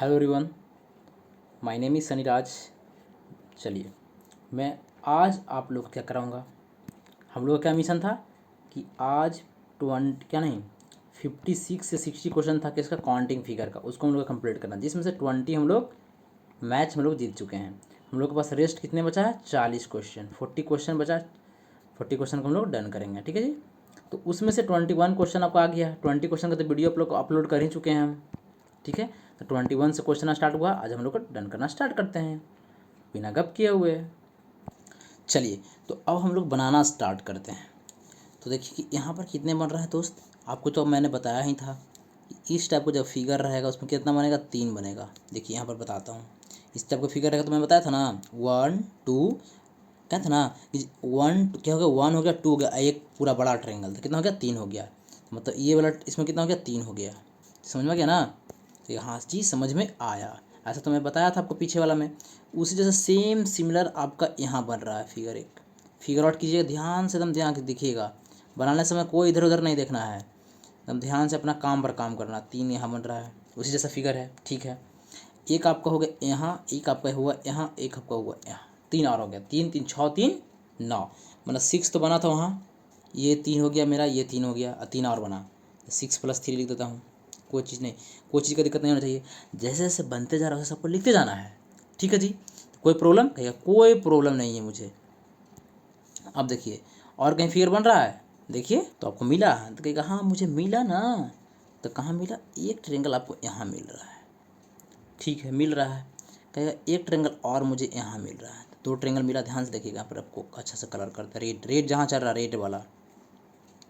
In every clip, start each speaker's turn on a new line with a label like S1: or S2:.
S1: Hello everyone, my name is Sunny Raj. चलिए, मैं आज आप लोग क्या कराऊंगा। हम लोग का क्या मिशन था कि आज 56 से 60 क्वेश्चन था कि इसका काउंटिंग फिगर का, उसको हम लोग कंप्लीट करना, जिसमें से 20 हम लोग मैच हम लोग जीत चुके हैं। हम लोग के पास रेस्ट कितने बचा है? 40 क्वेश्चन, 40 क्वेश्चन बचा। 40 क्वेश्चन को हम लोग डन करेंगे, ठीक है जी। तो उसमें से 21 क्वेश्चन आपको आ गया। 20 क्वेश्चन का तो वीडियो आप लोग अपलोड कर ही चुके हैं हम, ठीक है। तो 21 से क्वेश्चन स्टार्ट हुआ। आज हम लोग को डन करना स्टार्ट करते हैं बिना गप किए हुए। चलिए, तो अब हम लोग बनाना स्टार्ट करते हैं। तो देखिए कि यहाँ पर कितने बन रहा है दोस्त। आपको तो मैंने बताया ही था कि इस टाइप का जब फिगर रहेगा उसमें कितना बनेगा? 3 बनेगा। देखिए यहाँ पर बताता हूँ। इस टाइप का फिगर रहेगा तो मैं बताया था ना 1 2, क्या था ना कि 1 क्या हो गया, 1 हो गया, 2 हो गया, एक पूरा बड़ा ट्रायंगल था, कितना हो गया? 3 हो गया। मतलब ये वाला इसमें कितना हो गया? 3 हो गया। समझ में गया ना? तो हाँ चीज़ समझ में आया। ऐसा तो मैं बताया था आपको पीछे वाला में। उसी जैसे सेम सिमिलर आपका यहाँ बन रहा है फिगर एक। फिगर आउट कीजिएगा ध्यान से, एकदम ध्यान से दिखिएगा। बनाने समय कोई इधर उधर नहीं देखना है, एकदम ध्यान से अपना काम पर काम करना। 3 यहाँ बन रहा है, उसी जैसा फिगर है, ठीक है। एक आपका हो गया यहाँ, एक आपका हुआ यहाँ, एक आपका हुआ यहाँ, 3 और हो गया। 3 3 6 3 9, मतलब 6 तो बना था वहाँ। ये 3 हो गया मेरा, ये 3 हो गया, 3 और बना। 6 + 3 लिख देता हूँ। कोई चीज़ नहीं, कोई चीज़ का दिक्कत नहीं होना चाहिए। जैसे जैसे बनते जा रहा है वैसे सबको लिखते जाना है, ठीक है जी। कोई प्रॉब्लम? कहिएगा कोई प्रॉब्लम नहीं है मुझे। अब देखिए और कहीं फिगर बन रहा है, देखिए तो आपको मिला। तो कहेगा हाँ मुझे मिला ना। तो कहाँ मिला? एक ट्रायंगल आपको यहाँ मिल रहा है, ठीक है, मिल रहा है। कहेगा एक ट्रायंगल और मुझे यहाँ मिल रहा है। तो 2 ट्रायंगल मिला। ध्यान से देखिएगा, यहाँ पर आपको अच्छा से कलर करता है। रेड रेड जहाँ चल रहा है, रेड वाला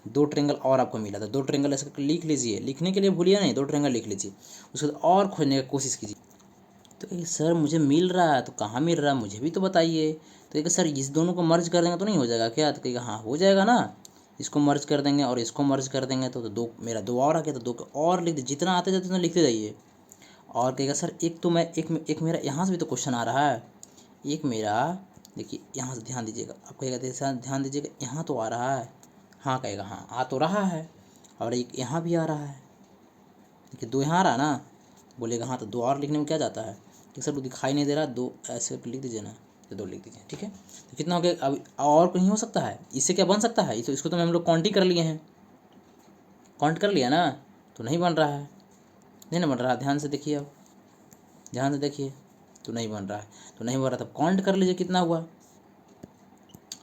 S1: 2 ट्रायंगल और आपको मिला था। 2 ट्रायंगल ऐसे लिख लीजिए, लिखने के लिए भूलिए नहीं, 2 ट्रायंगल लिख लीजिए। उसके बाद और खोजने की कोशिश कीजिए। तो ये सर मुझे मिल रहा है, तो कहाँ मिल रहा है मुझे भी तो बताइए। तो एक सर इस दोनों को मर्ज कर देंगे तो नहीं हो जाएगा क्या? तो कहेगा हाँ हो जाएगा ना। इसको मर्ज कर देंगे और इसको मर्ज कर देंगे तो 2 मेरा 2 और आ गया। तो 2 और लिख दीजिए, जितना आते जाते उतना लिखते जाइए। और कहेगा सर एक तो मैं एक मेरा यहाँ से भी तो क्वेश्चन आ रहा है। एक मेरा देखिए यहाँ से ध्यान दीजिएगा, आप कहेगा ध्यान दीजिएगा, यहाँ तो आ रहा है। हाँ कहेगा हाँ आ तो रहा है। और एक यहाँ भी आ रहा है, देखिए 2 यहाँ आ रहा है ना। बोलेगा हाँ तो 2 और लिखने में क्या जाता है कि सर वो दिखाई नहीं दे रहा, 2 ऐसे लिख दीजिए ना, तो 2 लिख दीजिए, ठीक है। तो कितना हो गया? अब और कहीं हो सकता है? इससे क्या बन सकता है? इसको तो हम लोग काउंट ही कर लिए हैं, काउंट कर लिया ना। तो नहीं बन रहा है, नहीं ना बन रहा। ध्यान से देखिए, अब ध्यान से देखिए, तो नहीं बन रहा है। तो नहीं बन रहा, तब काउंट कर लीजिए कितना हुआ।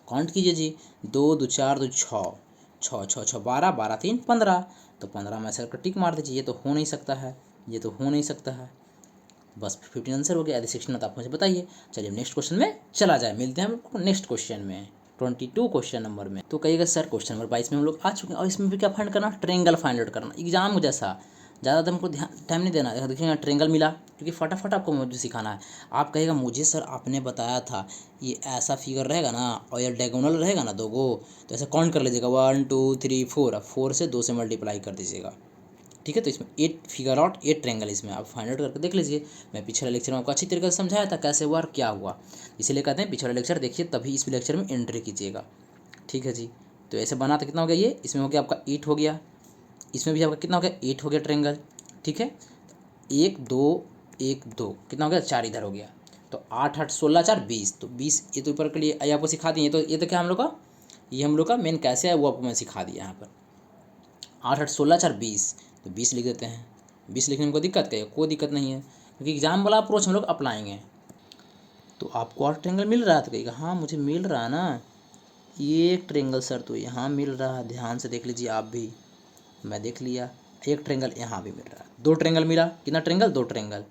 S1: काउंट कीजिए जी, 2 2 4 2 6 6 6 6 12 12 3 15। तो 15 में से टिक मार दीजिए। ये तो हो नहीं सकता है, ये तो हो नहीं सकता है। बस 15 आंसर हो गया। यदि 16 तो आप मुझे बताइए। चलिए नेक्स्ट क्वेश्चन में चला जाए, मिलते हैं हम लोग नेक्स्ट क्वेश्चन में 22 क्वेश्चन नंबर में। तो कहिएगा सर क्वेश्चन नंबर 22 में हम लोग आ चुके हैं और इसमें भी क्या फाइंड करना? ट्रायंगल फाइंड आउट करना। एग्जाम जैसा ज़्यादा हमको ध्यान टाइम नहीं देना। देखिएगा ट्रायंगल मिला, क्योंकि फटाफट आपको मुझे सिखाना है। आप कहेगा मुझे सर आपने बताया था ये ऐसा फिगर रहेगा ना और ये डायगोनल रहेगा ना 2 गो, तो ऐसे काउंट कर लीजिएगा 1 2 3 4। अब 4 से 2 से मल्टीप्लाई कर दीजिएगा, ठीक है। तो इसमें 8 फिगर आउट 8 ट्रायंगल इसमें आप फाइंड आउट करके देख लीजिए। मैं पिछले लेक्चर में आपको अच्छी तरीके से समझाया था कैसे हुआ और क्या हुआ, इसीलिए कहते हैं पिछला लेक्चर देखिए तभी इस लेक्चर में एंट्री कीजिएगा, ठीक है जी। तो ऐसे बना तो कितना हो गया? ये इसमें हो गया आपका 8 हो गया, इसमें भी आपका कितना हो गया? 8 हो गया ट्रायंगल, ठीक है। 1 2 1 2 कितना हो गया? 4 इधर हो गया। तो 8 8 16 4 20। तो 20 ये तो ऊपर के लिए ये आपको सिखा दिए। तो ये तो क्या हम लोग का, ये हम लोग का मेन कैसे है वो आपको मैं सिखा दिया यहाँ पर। 8 8 16 4 20, तो 20 लिख देते हैं। 20 लिखने में कोई दिक्कत? क्या? कोई दिक्कत नहीं है, क्योंकि एग्जाम वाला अप्रोच हम लोग अपनाएंगे। तो आपको और ट्रेंगल मिल रहा है? तो कहेगा हाँ मुझे मिल रहा है ना। ये एक ट्रेंगल सर तो यहाँ मिल रहा है, ध्यान से देख लीजिए आप भी। मैं देख लिया, एक ट्रेंगल यहाँ भी मिल रहा है। 2 ट्रेंगल मिला। कितना ट्रेंगल? 2 ट्रेंगल।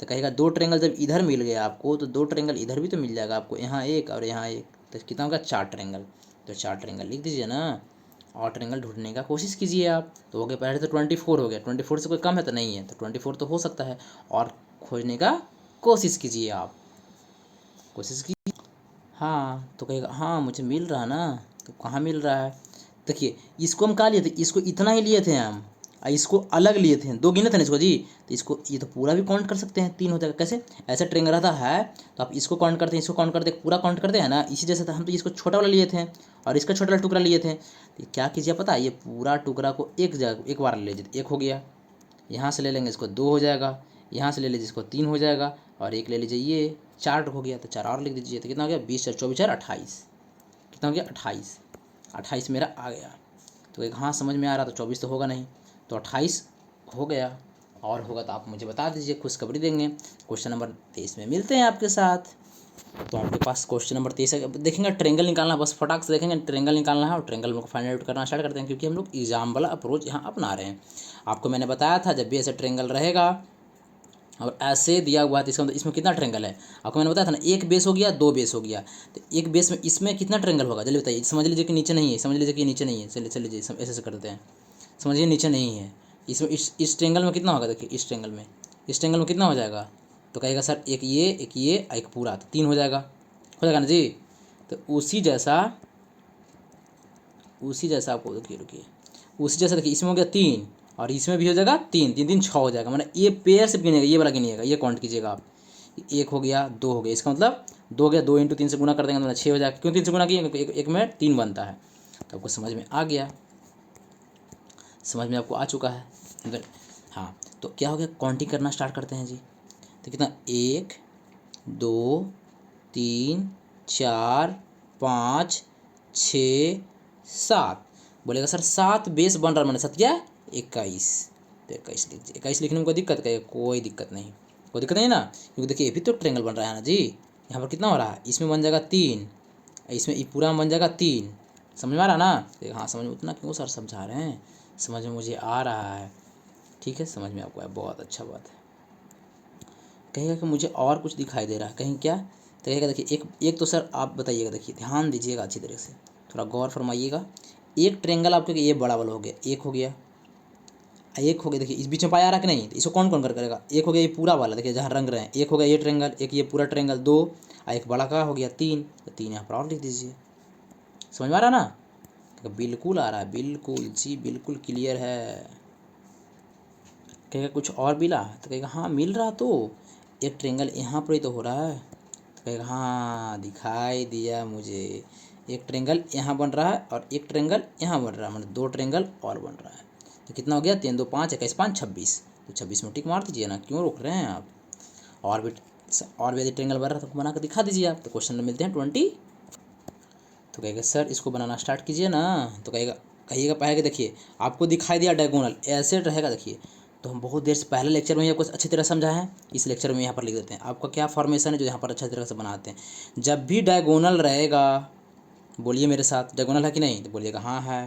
S1: तो कहेगा 2 ट्रेंगल जब इधर मिल गया आपको तो 2 ट्रेंगल इधर भी तो मिल जाएगा आपको, यहाँ एक और यहाँ एक। तो कितना होगा? 4 ट्रेंगल। तो 4 ट्रेंगल लिख दीजिए ना। और ट्रेंगल ढूंढने का कोशिश कीजिए आप। तो हो गया, पहले तो 24 हो गया। 24 से कोई कम है तो नहीं है, तो 24 तो हो सकता है। और खोजने का कोशिश कीजिए आप, कोशिश कीजिए। हाँ तो कहेगा हाँ मुझे मिल रहा ना। तो कहाँ मिल रहा है? देखिए इसको हम कहाँ लिए थे? इसको इतना ही लिए थे हम, और इसको अलग लिए थे। 2 गिने थे ना इसको जी। तो इसको ये तो पूरा भी काउंट कर सकते हैं, 3 हो जाएगा। कैसे? ऐसा ट्रेंगल रहता है तो आप इसको काउंट करते हैं, इसको काउंट करते हैं, पूरा काउंट करते हैं ना। इसी जैसे था, हम तो इसको छोटा वाला लिए थे और इसका छोटा वाला टुकड़ा लिए थे। तो क्या कीजिए पता है? ये पूरा टुकड़ा को एक जगह एक बार ले लीजिए, 1 हो गया। यहाँ से ले लेंगे इसको 2 हो जाएगा। यहाँ से ले लीजिए इसको 3 हो जाएगा, और एक ले लीजिए ये 4 हो गया, तो 4 और लिख दीजिए, तो कितना हो गया 20 4 24 4 28, कितना हो गया 28, 28 मेरा आ गया। तो एक हाँ समझ में आ रहा, तो 24 तो होगा नहीं, तो 28 हो गया। और होगा तो आप मुझे बता दीजिए, खुशखबरी देंगे। क्वेश्चन नंबर 23 में मिलते हैं आपके साथ। तो आपके पास क्वेश्चन नंबर 23 है, देखेंगे ट्रेंगल निकालना, बस फटाक से देखेंगे ट्रेंगल निकालना है, और ट्रेंगल को फाइंड आउट करना स्टार्ट करते हैं, क्योंकि हम लोग एग्जाम वाला अप्रोच यहाँ अपना रहे हैं। आपको मैंने बताया था जब भी ऐसे ट्रेंगल रहेगा और ऐसे दिया हुआ है तो इसका मतलब इसमें कितना ट्रेंगल है, आपको मैंने बताया था ना, एक बेस हो गया, दो बेस हो गया, तो एक बेस में इसमें कितना ट्रेंगल होगा जल्दी बताइए। समझ लीजिए कि नीचे नहीं है, समझ लीजिए कि नीचे नहीं है, चलिए चलिए ऐसे ऐसे कर देते हैं, समझिए नीचे नहीं है, इसमें इस ट्रेंगल में कितना होगा, देखिए इस ट्रेंगल में कितना हो जाएगा, तो कहेगा सर एक ये एक पूरा, तो 3 हो जाएगा ना जी। तो उसी जैसा आपको रुकिए उसी जैसा देखिए, इसमें हो गया 3 और इसमें भी हो जाएगा 3, 3 3 6 हो जाएगा, मतलब ये पेयर से गिनेगा, ये वाला गिनिएगा, ये काउंट कीजिएगा आप। 1 हो गया, 2 हो गया, इसका मतलब 2 हो गया, 2 × 3 से गुना कर देंगे तो 6 हो जाएगा, क्यों 3 से गुना किए, एक में 3 बनता है। तो आपको समझ में आ गया, समझ में आपको आ चुका है अगर हाँ। तो क्या हो गया, काउंटिंग करना स्टार्ट करते हैं जी। तो कितना 1 2 3 4 5 6 7, बोलेगा सर 7 बेस बन रहा है, मैंने 7 क्या 21, तो 21 लिख दीजिए। 21 लिखने में कोई दिक्कत है, कोई दिक्कत नहीं, कोई दिक्कत नहीं ना, क्योंकि देखिए ये भी तो ट्रेंगल बन रहा है ना जी। यहाँ पर कितना हो रहा है, इसमें बन जाएगा 3, इसमें ये पूरा में बन जाएगा 3, समझ में आ रहा ना। तो हाँ समझ में, उतना क्यों सर समझा रहे हैं, समझ में मुझे आ रहा है, ठीक है, समझ में आपको है, बहुत अच्छा बात है। कहेगा कि मुझे और कुछ दिखाई दे रहा है कहीं, क्या तो कहेगा देखिए एक तो सर आप बताइएगा, देखिए ध्यान दीजिएगा अच्छी तरह से, थोड़ा गौर फरमाइएगा। एक ट्रेंगल आपके ये बड़ा वाला हो गया, एक हो गया, देखिए इस बीच में पाया आ रहा कि नहीं, तो इसको कौन कौन कर करेगा, एक हो गया ये पूरा वाला, देखिए जहाँ रंग रहे हैं, एक हो गया ये ट्रेंगल, एक ये पूरा ट्रेंगल 2, और एक बड़ा का हो गया 3, तो 3 यहाँ पर और लिख दीजिए। समझ में आ रहा ना, तो बिल्कुल आ रहा है, बिल्कुल जी बिल्कुल क्लियर है। कहेगा कुछ और मिला, तो कहेगा हाँ मिल रहा, तो एक ट्रेंगल यहाँ पर ही तो हो रहा है, तो कहेगा हाँ दिखाई दिया मुझे, एक ट्रेंगल यहाँ बन रहा है और एक ट्रेंगल यहाँ बन रहा है, मतलब 2 ट्रेंगल और बन रहा है। तो कितना हो गया 3 2 5 21 5 26, तो 26 में टिक मार दीजिए ना, क्यों रोक रहे हैं आप। और भी यदि ट्रेंगल बन रहा है तो बना कर दिखा दीजिए आप। तो क्वेश्चन में मिलते हैं 20। तो कहेगा सर इसको बनाना स्टार्ट कीजिए ना, तो कहिएगा पहले देखिए आपको दिखाई दिया डायगोनल ऐसे रहेगा, देखिए तो हम बहुत देर से पहले लेक्चर में आपको अच्छी तरह समझा है, इस लेक्चर में यहाँ पर लिख देते हैं आपका क्या फॉर्मेशन है जो यहाँ पर अच्छी तरह से बनाते हैं। जब भी डायगोनल रहेगा, बोलिए मेरे साथ, डायगोनल है कि नहीं, तो बोलिएगा हाँ है।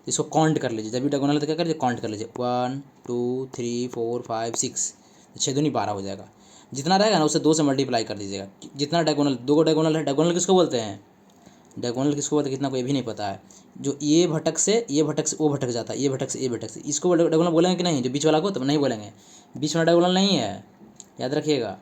S1: इसको काउंट कर लीजिए, जब भी डायगोनल है तो क्या करिए काउंट कर लीजिए, 1 2 3 4 5 6, 6 दूनी 12 हो जाएगा। जितना रहेगा ना उसे 2 से मल्टीप्लाई कर दीजिएगा, जितना डायगोनल, 2 डायगोनल है, डायगोनल किसको बोलते हैं, डायगोनल किसको बोलते हैं, कितना कोई भी नहीं पता है। जो ये भटक से वो भटक जाता है, ये भटक से ये भटक से, इसको डायगोनल बोलेंगे कि नहीं, जो बीच वाला को तो नहीं बोलेंगे, बीच वाला डायगोनल नहीं है, याद रखिएगा,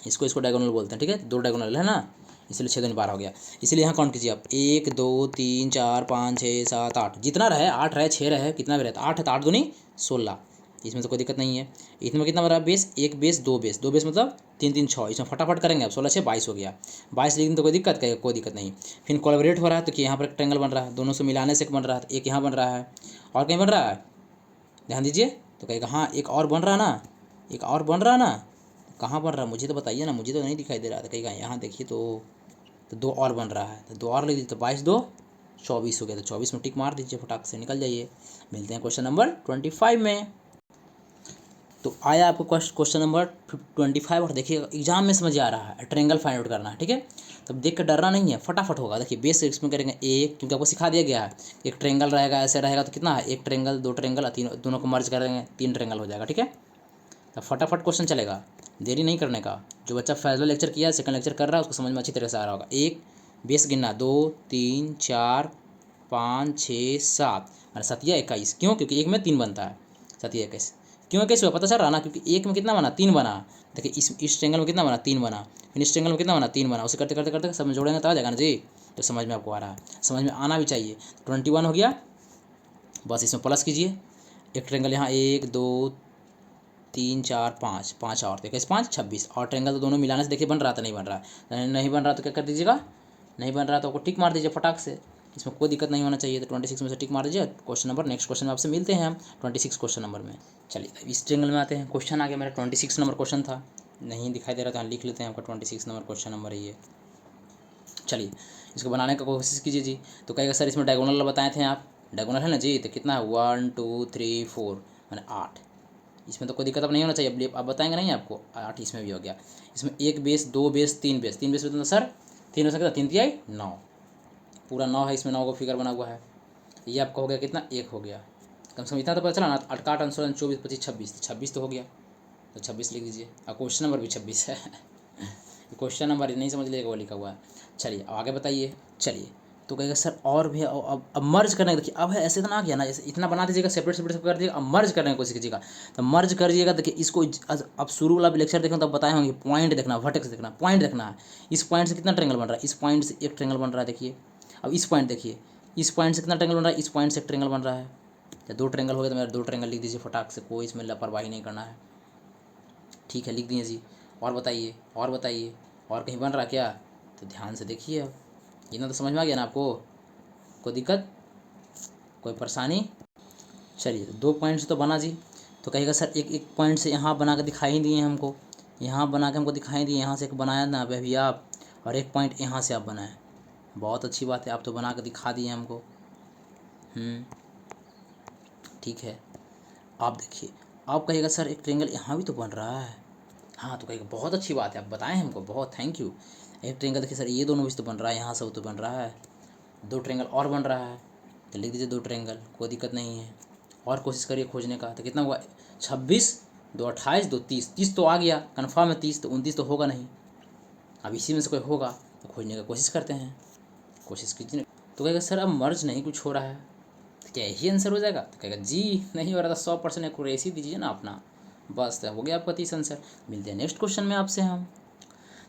S1: इसको डायगोनल बोलते हैं, ठीक है। 2 डायगोनल है ना, इसलिए 6 दूनी 12 हो गया। इसलिए यहाँ काउंट कीजिए आप, 1 2 3 4 5 6 7 8, जितना रहे 8 रहे 6 रहे, कितना भी रहता 8 है तो 8 दूनी 16, इसमें तो कोई दिक्कत नहीं है। इसमें कितना बन रहा है बेस, एक बेस दो बेस मतलब 3 3 6, इसमें फटाफट करेंगे आप, 16 6 22 हो गया, 22 लेकिन तो कोई दिक्कत कहेगा, कोई दिक्कत नहीं। फिर कोलैबोरेट हो रहा है तो कि यहाँ पर एक ट्रेंगल बन रहा है, दोनों से मिलाने से एक बन रहा है, एक यहाँ बन रहा है और कहीं बन रहा है, ध्यान दीजिए। तो कहेगा हाँ एक और बन रहा है ना, एक और बन रहा है ना, कहाँ बन रहा है मुझे तो बताइए ना, मुझे तो नहीं दिखाई दे रहा था। कहेगा यहाँ देखिए, तो 2 और बन रहा है, तो 2 और ले लीजिए, तो 22 2 24 हो गया, तो 24 में टिक मार दीजिए, फटाक से निकल जाइए। मिलते हैं क्वेश्चन नंबर 25 में। तो आया आपको क्वेश्चन नंबर 25, और देखिए एग्जाम में समझ आ रहा है, ट्रेंगल फाइंड आउट करना है, ठीक है। तब देख कर डरना नहीं है, फटाफट होगा। देखिए बेस इसमें करेंगे एक, क्योंकि आपको सिखा दिया गया है, एक ट्रेंगल रहेगा ऐसे रहेगा, तो कितना है, एक ट्रेंगल 2 ट्रेंगल, तीन दोनों को मर्ज करेंगे 3 ट्रेंगल हो जाएगा, ठीक है। तो फटाफट क्वेश्चन चलेगा, देरी नहीं करने का। जो बच्चा पहला लेक्चर किया सेकंड लेक्चर कर रहा है उसको समझ में अच्छी तरह से आ रहा होगा। एक बेस गिनना 2 3 4 5 6 7, और 7 या 21, क्यों, क्योंकि एक में 3 बनता है, 7 या 21, क्यों 21 हुआ पता चल रहा ना, क्योंकि एक में कितना बना 3 बना। देखिए इस ट्रेंगल में कितना बना 3 बना, फिर इस ट्रेंगल में कितना बना 3 बना, उसे करते करते करते सब जोड़ेंगे तो आ जाएगा ना जी। तो समझ में आपको आ रहा है, समझ में आना भी चाहिए। 21 हो गया, बस इसमें प्लस कीजिए, एक ट्रेंगल यहाँ 1 2 3 4 5, 5 और तो 21 5 26, और ट्रेंगल तो दोनों मिलाने से देखिए बन रहा था, नहीं बन रहा है, नहीं बन रहा तो क्या कर दीजिएगा, नहीं बन रहा तो आपको टिक मार दीजिए फटाक से। इसमें कोई दिक्कत नहीं होना चाहिए। तो 26 में से टिक मार दीजिए। क्वेश्चन नंबर नेक्स्ट क्वेश्चन में आपसे मिलते हैं हम 26 क्वेश्चन नंबर में। चलिए अब इस ट्रेंगल में आते हैं। क्वेश्चन आ गया मेरा 26 नंबर क्वेश्चन था, नहीं दिखाई दे रहा था, लिख लेते हैं आपका 26 नंबर क्वेश्चन नंबर है ये। चलिए इसको बनाने का कोशिश कीजिए जी। तो कहेगा सर इसमें डायगोनल बताए थे आप, डायगोनल है ना जी, तो कितना है 1 2 3 4 मैंने 8। इसमें तो कोई दिक्कत अब नहीं होना चाहिए, अब बताएंगे नहीं आपको। 8 इसमें भी हो गया। इसमें 1 बेस 2 बेस 3 बेस, 3 बेस मतलब सर 3 हो सकता है, 3 तिहाई 9, पूरा 9 है, इसमें 9 का फिगर बना हुआ है। ये आपका हो गया कितना, 1 हो गया। कम से कम इतना तो पता चला ना। 8 8 16 24 25 26, 26 तो हो गया, तो 26 लिख दीजिए। और क्वेश्चन नंबर भी 26 है क्वेश्चन नंबर नहीं समझ लीजिएगा, वो लिखा हुआ है। चलिए अब आगे बताइए। चलिए तो कहेगा सर और भी अब मर्ज करने का, देखिए अब है ऐसे तो ना गया ना, ऐसे इतना बना दीजिएगा, सेपरेट सेपरेट कर दीजिएगा। अब मर्ज करने की कोशिश कीजिएगा, तो मर्ज करिएगा। देखिए इसको अब शुरू वाला लेक्चर देखना तब बताए होंगे, पॉइंट देखना, वर्टेक्स देखना, पॉइंट देखना है। इस पॉइंट से कितना ट्रेंगल बन रहा है, इस पॉइंट से एक ट्रेंगल बन रहा है देखिए। अब इस पॉइंट देखिए, इस पॉइंट से कितना ट्रेंगल बन रहा है, इस पॉइंट से एक ट्रेंगल बन रहा है। या 2 ट्रेंगल हो गया तो मेरा 2 ट्रेंगल लिख दीजिए फटाक से, कोई इसमें लापरवाही नहीं करना है। ठीक है लिख दिए जी। और बताइए, और बताइए, और कहीं बन रहा क्या, तो ध्यान से देखिए। अब इतना तो समझ में आ गया ना आपको, कोई दिक्कत, कोई परेशानी। चलिए 2 पॉइंट से तो बना जी। तो कहेगा सर एक एक पॉइंट से यहाँ बना कर दिखाई दिए हमको, यहाँ बना के हमको दिखाई दिए, यहाँ से एक बनाया ना अभी आप, और एक पॉइंट यहाँ से आप बनाए। बहुत अच्छी बात है, आप तो बना कर दिखा दिए हमको। ठीक है। आप देखिए, आप कहेगा सर एक ट्रेंगल यहाँ भी तो बन रहा है। हाँ तो कहेगा बहुत अच्छी बात है, आप बताएं हमको, बहुत थैंक यू। एक ट्रेंगल देखिए सर, ये दोनों भी तो बन रहा है, यहाँ से तो बन रहा है। 2 ट्रेंगल और बन रहा है, तो लिख दीजिए 2 ट्रेंगल, कोई दिक्कत नहीं है। और कोशिश करिए खोजने का, तो कितना हुआ 26 2 28 2 30, 30 तो आ गया कन्फर्म है, 30 तो 29 तो होगा नहीं। अब इसी में से कोई होगा तो खोजने का कोशिश करते हैं, कोशिश कीजिए। तो कहेगा सर अब मर्ज नहीं कुछ हो रहा है, तो क्या यही आंसर हो जाएगा, तो कहेगा जी नहीं हो रहा था, 100% एक्यूरेसी दीजिए ना अपना, बस तो हो गया आपका 30 आंसर। मिलते हैं नेक्स्ट क्वेश्चन में आपसे हम।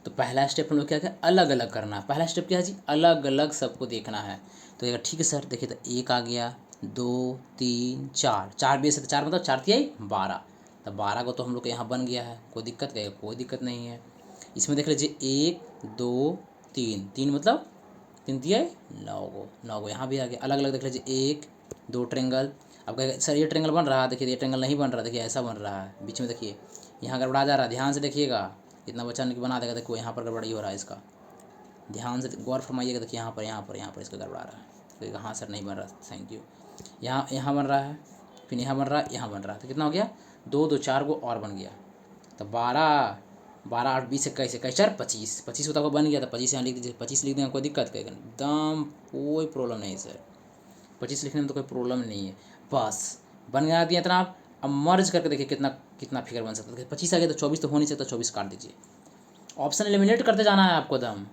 S1: तो पहला स्टेप हम लोग क्या अलग अलग करना है। पहला स्टेप क्या है जी, अलग अलग सबको देखना है। तो कहेगा ठीक है सर, देखिए तो 1 आ गया, 2 3 4, 4 बेस है तो 4 मतलब 4 तिहाई 12, तो 12 को तो हम लोग के यहाँ बन गया है, कोई दिक्कत, कहेगा कोई दिक्कत नहीं है। इसमें देख लीजिए 1 2 3, 3 मतलब 3 तिहाई 9 को यहाँ भी आ गया। अलग अलग देख लीजिए 1 2 ट्रेंगल। अब कहेगा सर ये ट्रेंगल बन रहा है, देखिए ये ट्रेंगल नहीं बन रहा, देखिए ऐसा बन रहा है बीच में, देखिए यहाँ गड़बड़ा जा रहा है, ध्यान से देखिएगा। इतना बच्चा नहीं बना देगा, देखो यहाँ पर गड़बड़ी हो रहा है इसका, ध्यान से गौर फरमाइएगा। देखिए यहाँ पर इसका गड़बड़ा रहा है, तो हाँ सर नहीं बन रहा, थैंक यू। यहाँ बन रहा है, फिर यहाँ बन रहा है, यहाँ बन रहा है, तो कितना हो गया 2 2 4 को और बन गया, तो 12 12 8 20 21 21 4 25, 25 को बन गया, तो 25 यहाँ लिख दीजिए। 25 लिख देंगे, कोई दिक्कत कहेगा एकदम कोई प्रॉब्लम नहीं सर, 25 लिखने में तो कोई प्रॉब्लम नहीं है, बस बन गया दिया इतना। आप अब मर्ज करके देखिए कितना कितना फिगर बन सकता है। 25 आ गया तो 24 तो हो नहीं सकता, 24 काट दीजिए। ऑप्शन एलिमिनेट करते जाना है आपको दम।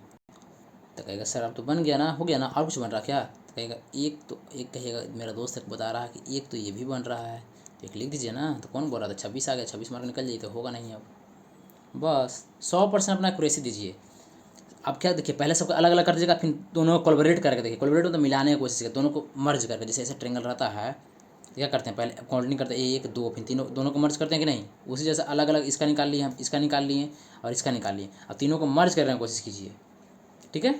S1: तो कहेगा सर अब तो बन गया ना, हो गया ना, और कुछ बन रहा क्या, तो कहेगा एक, तो एक कहेगा मेरा दोस्त एक बता रहा है कि एक तो ये भी बन रहा है, तो एक लिख दीजिए ना। तो कौन बोल रहा था 26 आ गया, 26 मार्क निकल जाइए, तो होगा नहीं अब, बस 100% अपना एक्यूरेसी दीजिए। अब क्या देखिए, पहले सबको अलग अलग कर दीजिएगा, फिर दोनों को कोलैबोरेट करके देखिए, कोलैबोरेट मतलब मिलाने की कोशिश करें, दोनों को मर्ज करके, जैसे ऐसे ट्रेंगल रहता है तो क्या करते हैं, पहले काउंटिंग करते हैं 1 2, फिर तीनों दोनों को मर्ज करते हैं कि नहीं, उसी जैसे अलग अलग इसका निकाल लिए हम, इसका निकाल लिए और इसका निकाल लिए, अब तीनों को मर्ज करने की कोशिश कीजिए, ठीक है।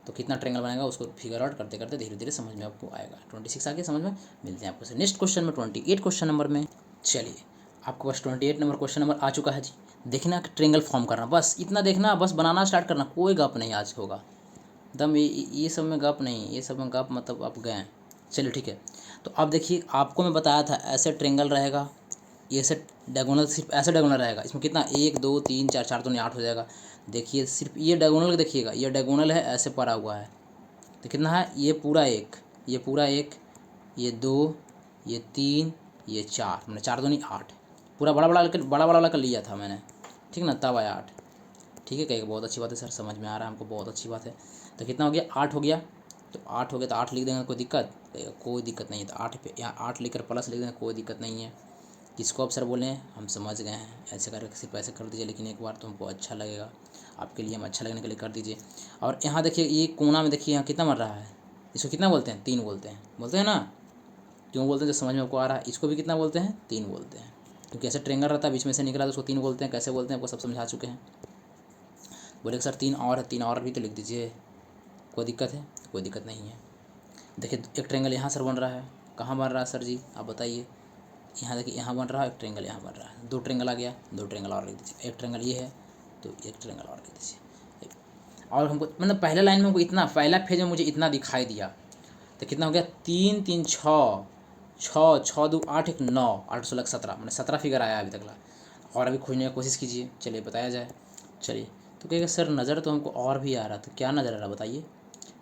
S1: तो कितना ट्रेंगल बनेगा उसको फिगर आउट करते करते धीरे धीरे समझ में आपको आएगा। 26 आ गया समझ में। मिलते हैं आपको नेक्स्ट क्वेश्चन में 28 क्वेश्चन नंबर में। चलिए आपके पास 28 नंबर क्वेश्चन नंबर आ चुका है जी। देखना कि ट्रेंगल फॉर्म करना, बस इतना देखना, बस बनाना स्टार्ट करना, कोई गप नहीं आज होगा दम, ये सब में गप नहीं, ये सब में गप मतलब आप गए। चलिए ठीक है। तो अब देखिए आपको मैं बताया था ऐसे ट्रेंगल रहेगा, ये ऐसे डायगोनल, सिर्फ ऐसे डायगोनल रहेगा। इसमें कितना 1 2 3 4, 4 तो नहीं 8 हो जाएगा। देखिए सिर्फ ये डायगोनल देखिएगा, ये डायगोनल है ऐसे पड़ा हुआ है, तो कितना है ये पूरा 1, ये पूरा 1, ये 2, ये 3, ये 4, मैंने 4 2 नहीं 8, पूरा बड़ा बड़ा वाला कर लिया था मैंने, ठीक ना, तब आया 8। ठीक है, कहेगा बहुत अच्छी बात है सर, समझ में आ रहा है हमको, बहुत अच्छी बात है। तो कितना हो गया 8 हो गया, तो 8 हो गया तो 8 लिख देंगे, कोई दिक्कत, कहेगा कोई दिक्कत नहीं है। तो 8 पे यहाँ 8 लिखकर प्लस लिख देंगे, कोई दिक्कत नहीं है। किसको आप सर बोले हैं, हम समझ गए हैं, ऐसे करके सिर्फ ऐसे कर दीजिए, लेकिन एक बार तो हमको अच्छा लगेगा, आपके लिए हम अच्छा लगने के लिए कर दीजिए। और यहाँ देखिए ये कोना में देखिए यहाँ कितना बन रहा है, इसको कितना बोलते हैं 3 बोलते हैं ना, क्यों बोलते हैं जो समझ में आपको आ रहा है। इसको भी कितना बोलते हैं 3 बोलते हैं, क्योंकि ऐसे ट्रेंगल रहता है बीच में से निकला तो उसको 3 बोलते हैं। कैसे बोलते हैं आपको सब समझा चुके हैं। बोले सर 3 और है, 3 और भी तो लिख दीजिए, कोई दिक्कत है, कोई दिक्कत नहीं है। देखिए एक ट्रेंगल यहाँ सर बन रहा है, कहाँ बन रहा है सर जी आप बताइए। यहाँ देखिए यहाँ बन रहा है, एक ट्रेंगल यहाँ बन रहा है, दो ट्रेंगल आ गया, दो ट्रेंगल और लिख दीजिए। एक ट्रेंगल ये है तो एक ट्रेंगल और लिख दीजिए। और हमको मतलब पहले लाइन में हमको इतना, पहला फेज में मुझे इतना दिखाई दिया, तो कितना हो गया, 3 3 6 6 6 2 8 1 9 8 16 17, मैंने 17 फिगर आया अभी तक ला। और अभी खोजने की कोशिश कीजिए, चलिए बताया जाए। चलिए तो कहेगा सर नज़र तो हमको और भी आ रहा, तो क्या नज़र आ रहा बताइए।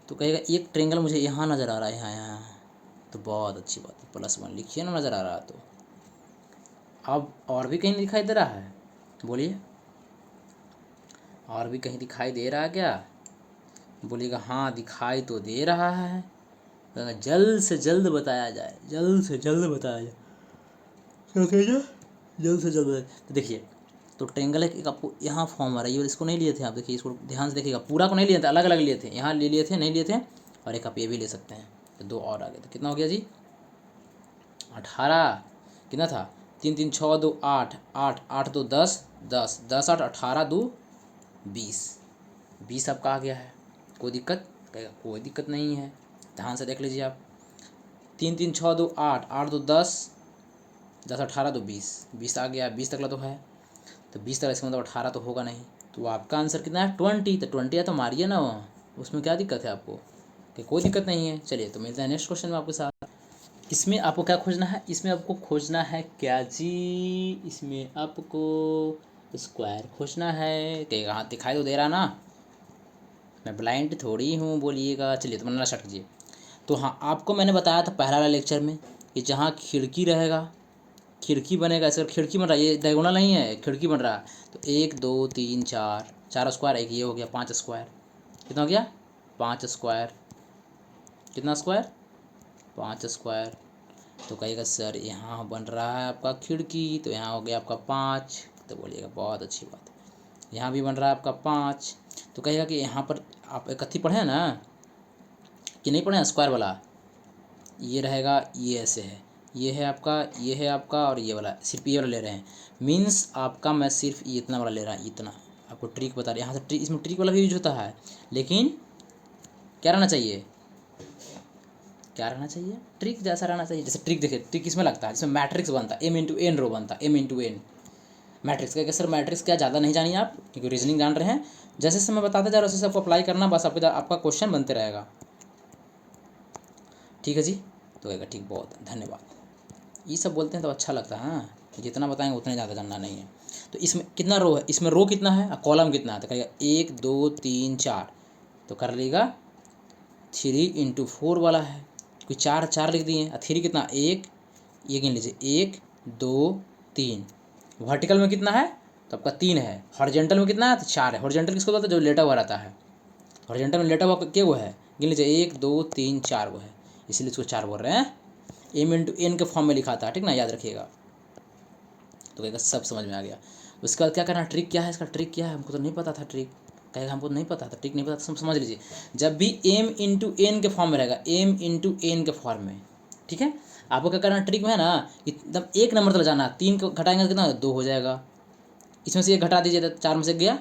S1: तो कहेगा एक ट्रेंगल मुझे यहाँ नज़र आ रहा है, यहाँ यहाँ, तो बहुत अच्छी बात है, +1 लिखिए ना, नज़र आ रहा है तो। अब और भी कहीं दिखाई दे रहा है, बोलिए और भी कहीं दिखाई दे रहा है क्या? बोलिएगा हाँ दिखाई तो दे रहा है, जल्द से जल्द बताया जाए, जल्द से जल्द बताया जाए, क्या कहिए, जल्द से जल्द बताया। तो देखिए तो ट्रेंगल एक आपको यहाँ फॉर्म आ रहा है, ये इसको नहीं लिए थे आप, देखिए इसको ध्यान से देखिएगा, पूरा को नहीं लिए थे, अलग अलग लिए थे, यहाँ ले लिए थे, नहीं लिए थे, और एक आप ये भी ले सकते हैं, तो दो और आ गए। तो कितना हो गया जी, 18, कितना था, 3 3 6 2 8 8 8 2 10 10 10 8 18 2 20 20 आपका आ गया है। कोई दिक्कत, कहेगा कोई दिक्कत नहीं है, ध्यान से देख लीजिए आप। 3 3 6 2 8 8 2 10 10 18 2 20 20 आ गया, 20 तक ला तो है, तो 20 तक, इसका मतलब 18 तो होगा नहीं, तो आपका आंसर कितना है 20, तो 20 है तो मारिए ना, उसमें क्या दिक्कत है आपको, कि कोई दिक्कत नहीं है। चलिए तो मिलते हैं नेक्स्ट क्वेश्चन में आपके साथ। इसमें आपको क्या खोजना है, इसमें आपको खोजना है क्या जी, इसमें आपको स्क्वायर खोजना है, कि हाँ दिखाई तो दे रहा ना, मैं ब्लाइंड थोड़ी हूँ, बोलिएगा। चलिए तो बनाना स्टार्ट कीजिए। तो हाँ आपको मैंने बताया था पहला वाला लेक्चर में कि जहाँ खिड़की रहेगा, खिड़की बनेगा, ऐसे खिड़की बन रहा है, ये डायगोनल नहीं है, खिड़की बन रहा है, तो 1 2 3 4 4 स्क्वायर, एक ये हो गया 5 स्क्वायर, कितना हो गया 5 स्क्वायर, कितना स्क्वायर 5 स्क्वायर। तो कहेगा सर यहाँ बन रहा है आपका खिड़की, तो यहाँ हो गया आपका 5, तो बोलिएगा बहुत अच्छी बात है। यहाँ भी बन रहा है आपका 5, तो कहेगा कि यहाँ पर आप इकट्ठी पढ़े हैं ना कि नहीं पढ़े हैं, स्क्वायर वाला ये रहेगा, ये ऐसे है, ये है आपका, ये है आपका, और ये वाला सिर्फ ये वाला ले रहे हैं, मीन्स आपका मैं सिर्फ ये इतना वाला ले रहा है, इतना आपको ट्रिक बता रहे हैं। यहाँ से ट्रिक, इसमें ट्रिक वाला भी यूज होता है, लेकिन क्या रहना चाहिए, क्या रहना चाहिए, ट्रिक जैसा रहना चाहिए। जैसे ट्रिक देखिए, ट्रिक किसमें लगता है, जिसमें मैट्रिक्स बनता है, m×n रो बनता है, m×n मैट्रिक्स का। सर मैट्रिक्स क्या ज़्यादा नहीं जानिए आप, क्योंकि रीजनिंग जान रहे हैं, जैसे जैसे मैं बताते जा रहा हूँ वैसे आपको अप्लाई करना, बस आपका क्वेश्चन बनते रहेगा, ठीक है जी। तो कहेगा ठीक, बहुत धन्यवाद, ये सब बोलते हैं तो अच्छा लगता है, हाँ जितना बताएंगे उतना ज़्यादा जानना नहीं है। तो इसमें कितना रो है, इसमें रो कितना है, कॉलम कितना है, तो कहेगा 1 2 3 4, तो कर लेगा 3 × 4 वाला है, कोई 4 4 लिख दिए, 3 कितना 1, ये गिन लीजिए 1 2 3, वर्टिकल में कितना है तो आपका 3 है, हॉरिजॉन्टल में कितना है तो 4 है। हॉरिजॉन्टल किसको बोलते हैं, जो लेटा हुआ रहता है, हॉरिजॉन्टल में लेटा हुआ क्या वो है, गिन लीजिए 1 2 3 4 वो है, इसीलिए इसको 4 बोल रहे हैं, m×n के फॉर्म में लिखा था, ठीक ना, याद रखिएगा। तो कहेगा सब समझ में आ गया। उसके बाद क्या करना, ट्रिक क्या है, इसका ट्रिक क्या है, हमको तो नहीं पता था ट्रिक, कहेगा हमको नहीं पता था, ट्रिक नहीं पता, तो समझ लीजिए, जब भी m×n के फॉर्म में रहेगा, m×n के फॉर्म में, ठीक है, आपको क्या करना ट्रिक में है ना, एकदम एक नंबर तक जाना, 3 को घटाएंगे तो कितना 2 हो जाएगा, इसमें से 1 घटा दीजिए तो 4 में से गया,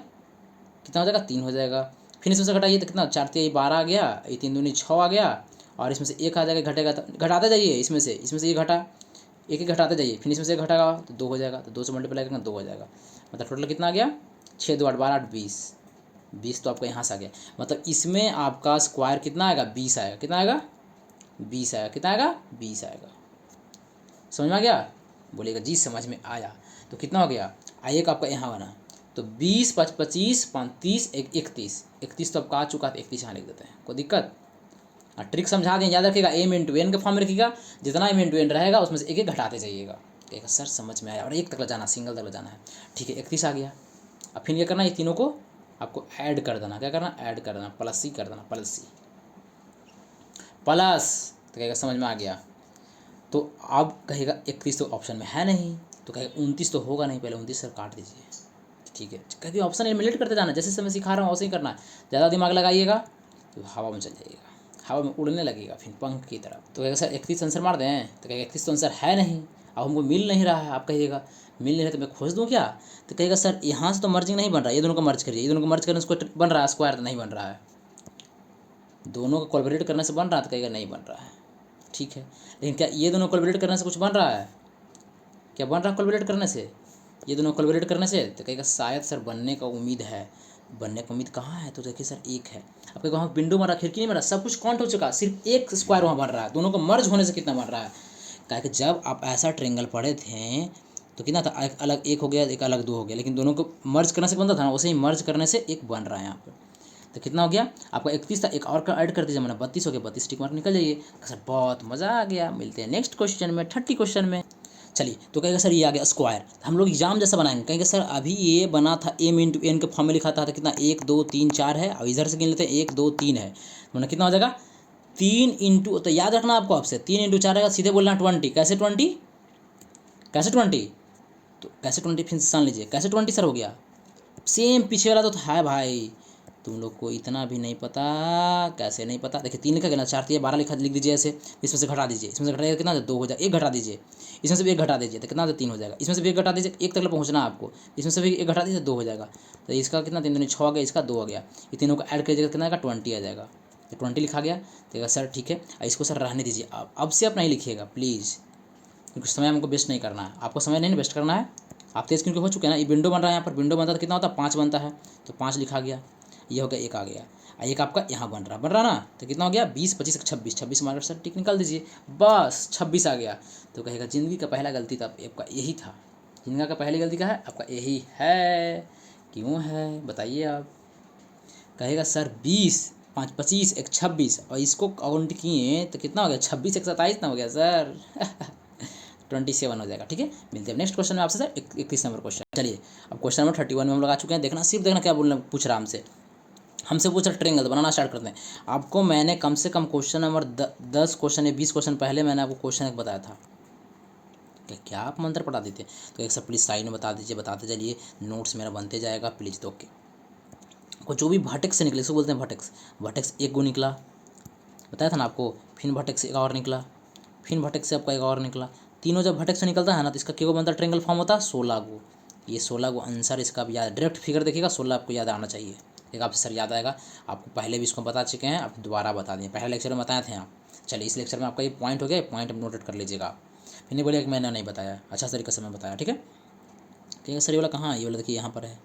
S1: कितना हो जाएगा 3 हो जाएगा, फिर इसमें से घटाइए तो कितना 4 3 12 आ गया, ये 3 दूनी 6 आ गया, और इसमें से 1 आ जाएगा, घटेगा तो घटाते जाइए, इसमें से ये घटा, एक एक घटाते जाइए, फिर इसमें से घटागा तो 2 हो जाएगा, तो 2 से मल्टीप्लाई करेंगे 2 हो जाएगा, मतलब टोटल कितना आ गया 6 2 8 12 8 20, 20 तो आपका यहाँ से आ गया, मतलब इसमें आपका स्क्वायर कितना आएगा 20 आएगा, कितना आएगा 20 आएगा, कितना आएगा 20 आएगा, समझ में आ गया, बोलेगा जी समझ में आया। तो कितना हो गया, आइए का आपका यहाँ बना, तो 20 25 35 31, 31 तो आपका आ चुका, तो 31 यहाँ लिख देते हैं, कोई दिक्कत। ट्रिक समझा दें, याद रखिएगा m×n के फॉर्म में रखिएगा, जितना m×n रहेगा उसमें से एक एक घटाते जाइएगा, कहेगा सर समझ में आया, और एक तक जाना, सिंगल तक जाना है, ठीक है 31 आ गया। अब फिर क्या करना, ये तीनों को आपको ऐड कर देना, क्या करना ऐड कर देना, प्लस सी कर देना, प्लस सी प्लस, तो कहेगा समझ में आ गया। तो अब कहेगा 31 तो ऑप्शन में है नहीं, तो कहेगा 29 तो होगा नहीं, पहले 29 सर काट दीजिए, ठीक है, क्योंकि ऑप्शन एलिमिनेट करते जाना, जैसे मैं सिखा रहा हूँ वैसे ही करना है, ज़्यादा दिमाग लगाइएगा तो हवा में चल जाइएगा, हवा में उड़ने लगेगा फिर पंख की तरह। तो कहेगा सर 31 आंसर मार दें, तो कहेगा 31 तो आंसर है नहीं, अब हमको मिल नहीं रहा है, आप कहिएगा मिल नहीं रहा तो मैं खोज दूँ क्या, तो कहेगा सर यहाँ से तो मर्जिंग नहीं बन रहा है, ये दोनों को मर्ज करिए, ये दोनों को मर्ज करने उसको बन रहा है स्क्वायर, तो नहीं बन रहा है, दोनों को कोलैबोरेट करने से बन रहा है तो कहेगा नहीं बन रहा है, ठीक है। लेकिन क्या ये दोनों कोलैबोरेट करने से कुछ बन रहा है? क्या बन रहा है कोलैबोरेट करने से? ये दोनों कोलैबोरेट करने से तो कहेगा शायद सर बनने का उम्मीद है। बनने का उम्मीद कहाँ है? तो देखिए सर एक है। अब कहेगा वहाँ विंडो बन रहा, खिड़की नहीं बन रहा, सब कुछ काउंट हो चुका, सिर्फ एक स्क्वायर वहाँ बन रहा है। दोनों को मर्ज होने से कितना बन रहा है? कहा कि जब आप ऐसा ट्रेंगल पढ़े थे तो कितना था, एक अलग एक हो गया, एक अलग दो हो गया, लेकिन दोनों को मर्ज करने से बनता था ना, वैसे ही मर्ज करने से एक बन रहा है यहाँ पर। तो कितना हो गया आपका? 31 था, एक और का ऐड कर दीजिए, मैंने 32 हो गया, 32 टिक मार्क निकल जाइए। सर बहुत मज़ा आ गया, मिलते हैं नेक्स्ट क्वेश्चन में, 30 क्वेश्चन में। चलिए तो कहेगा सर ये आ गया स्क्वायर, हम लोग एग्जाम जैसा बनाएंगे। कहेंगे सर अभी ये बना था m इंटू एन के फॉर्म में लिखा था तो कितना 1 2 3 4 है, अब इधर से गिन लेते हैं 1 2 3 है, तो कितना हो जाएगा 3 इंटू, तो याद रखना आपको, आपसे 3 इंटू 4 आएगा, सीधे बोलना 20। कैसे 20? कैसे 20? तो कैसे 20 फिर से सान लीजिए, कैसे 20 सर हो गया? सेम पीछे वाला तो है भाई, तुम लोग को इतना भी नहीं पता। कैसे नहीं पता? देखिए 3 लिखा गया ना, 4 3 12 लिखा, लिख दीजिए ऐसे, इसमें से घटा दीजिए, इसमें से घटाइए कितना 2 हो जाए, 1 घटा दीजिए, इसमें से भी 1 घटा दीजिए तो कितना 3 हो जाएगा, इसमें से भी 1 घटा दीजिए, 1 तक पहुँचना है आपको, इसमें से भी 1 घटा दीजिए 2 हो जाएगा। तो इसका कितना 3 दूनी 6 आ गया, इसका 2 आ गया, ये तीनों को ऐड करिएगा कितना आएगा 20 आ जाएगा। तो 20 लिखा गया। तो सर ठीक है, इसको सर रहने दीजिए, अब से आप नहीं लिखिएगा प्लीज़, क्योंकि समय हमको वेस्ट नहीं करना है, आपको समय नहीं वेस्ट करना है। आप तेज़ क्योंकि हो चुके हैं ना, ये विंडो बन रहा है, यहाँ पर विंडो बनता है तो कितना होता है 5 बनता है, तो 5 लिखा गया, ये हो गया 1 आ गया, एक आपका यहाँ बन रहा ना, तो कितना हो गया 20 25 26, 26 मार्कर सर टिक निकाल दीजिए, बस 26 आ गया। तो कहेगा ज़िंदगी का पहला गलती था आपका यही था, ज़िंदगी का पहली गलती का है आपका यही है, क्यों है बताइए आप? कहेगा सर 20 5 25 1 26 और इसको काउंट किए तो कितना हो गया 26 1 27 ना हो गया सर 27 हो जाएगा, ठीक है। मिलते हैं नेक्स्ट क्वेश्चन में आपसे सर, 31 नंबर क्वेश्चन। चलिए अब क्वेश्चन नंबर 31 में हम लोग आ चुके हैं, देखना सिर्फ देखना क्या बोलना पूछ रहा हमसे पूछ रहा ट्रेंगल बनाना स्टार्ट करते हैं। आपको मैंने कम से कम क्वेश्चन नंबर 10 क्वेश्चन या 20 क्वेश्चन पहले मैंने आपको क्वेश्चन एक बताया था कि क्या आप मंत्र पढ़ा देते, तो एक सब प्लीज़ साइड में बता दीजिए, बताते चलिए, नोट्स मेरा बनते जाएगा प्लीज़। तो ओके, को जो भी वर्टेक्स से निकले इसको बोलते हैं वर्टेक्स, वर्टेक्स एक गो निकला बताया था ना आपको, फिर वर्टेक्स एक और निकला, फिर वर्टेक्स से आपका एक और निकला, तीनों जब वर्टेक्स से निकलता है ना तो इसका क्या बनता है ट्रेंगल फॉर्म होता है 16 गो। ये 16 गो आंसर इसका आप याद, डायरेक्ट फिगर देखिएगा 16 आपको याद आना चाहिए, एक आपसे सर याद आएगा, आपको पहले भी इसको बता चुके हैं, आप दोबारा बता दें, पहले लेक्चर में बताए थे आप। चलिए इस लेक्चर में आपका ये पॉइंट हो गया, पॉइंट आप नोटेट कर लीजिएगा आप, फिर नहीं बोलिए कि मैंने नहीं बताया, अच्छा तरीके से मैं बताया, ठीक है। ठीक है सर ये वाला कहाँ है, ये वाला देखिए यहाँ पर है,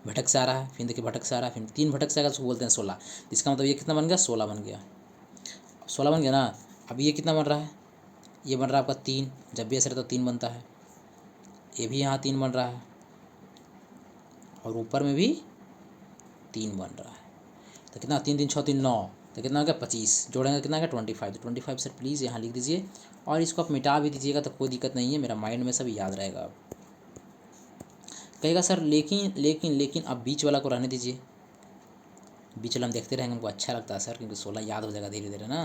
S1: भटक से आ रहा है, फिर देखिए भटक से आ रहा है, फिर 3 भटक से आएगा उसको बोलते हैं 16, इसका मतलब ये कितना बन गया 16 बन गया, 16 बन गया ना। अब ये कितना बन रहा है, ये बन रहा है आपका 3, जब भी ऐसे रहता तो 3 बनता है, ये भी यहाँ 3 बन रहा है और ऊपर में भी 3 बन रहा है, तो कितना 3 3 6 3 9, तो कितना हो गया 25, जोड़ेंगे कितना आ गया 25, तो 25 सर प्लीज़ यहाँ लिख दीजिए और इसको आप मिटा भी दीजिएगा तो कोई दिक्कत नहीं है, मेरा माइंड में सब याद रहेगा। अब कहेगा सर लेकिन लेकिन लेकिन आप बीच वाला को रहने दीजिए, बीच वाला हम देखते रहेंगे, हमको अच्छा लगता है सर, क्योंकि 16 याद हो जाएगा धीरे धीरे ना,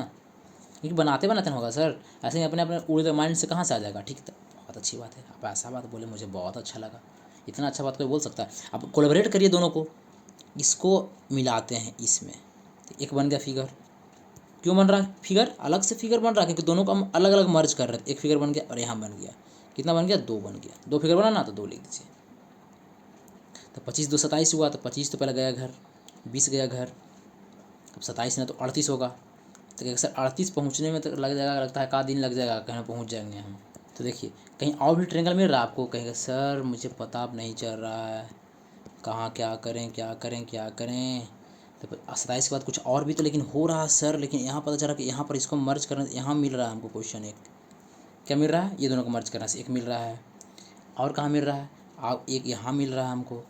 S1: क्योंकि बनाते बनाते होगा सर, ऐसे ही अपने अपने उड़ते माइंड से कहाँ से आ जाएगा, ठीक है। बहुत अच्छी बात है, आप ऐसा बात बोले मुझे बहुत अच्छा लगा, इतना अच्छा बात कोई बोल सकता है। आप कोलैबोरेट करिए दोनों को, इसको मिलाते हैं इसमें, तो एक बन गया फिगर। क्यों बन रहा है फिगर, अलग से फिगर बन रहा है क्योंकि दोनों को हम अलग अलग मर्ज कर रहे थे, एक फिगर बन गया और यहाँ बन गया, कितना बन गया 2 बन गया, 2 फिगर बना ना तो 2 लिख दीजिए। तो 25 2 27 हुआ, तो 25 तो पहले गया घर, 20 गया घर, अब 27 ना तो 38 होगा, तो सर 38 पहुँचने में तो लग जाएगा, लगता है का दिन लग जाएगा, कहीं पहुँच जाएंगे हम। तो देखिए कहीं और भी ट्रेंगल मिल रहा है आपको, कहेगा सर मुझे पता अब नहीं चल रहा है, कहाँ क्या करें क्या करें क्या करें, तो 27 के बाद कुछ और भी तो लेकिन हो रहा है सर, लेकिन यहाँ पता चला कि यहाँ पर इसको मर्ज करना, यहाँ मिल रहा है हमको क्वेश्चन एक, क्या मिल रहा है, ये दोनों को मर्ज करने से एक मिल रहा है, और कहाँ मिल रहा है आप, एक यहाँ मिल रहा है हमको,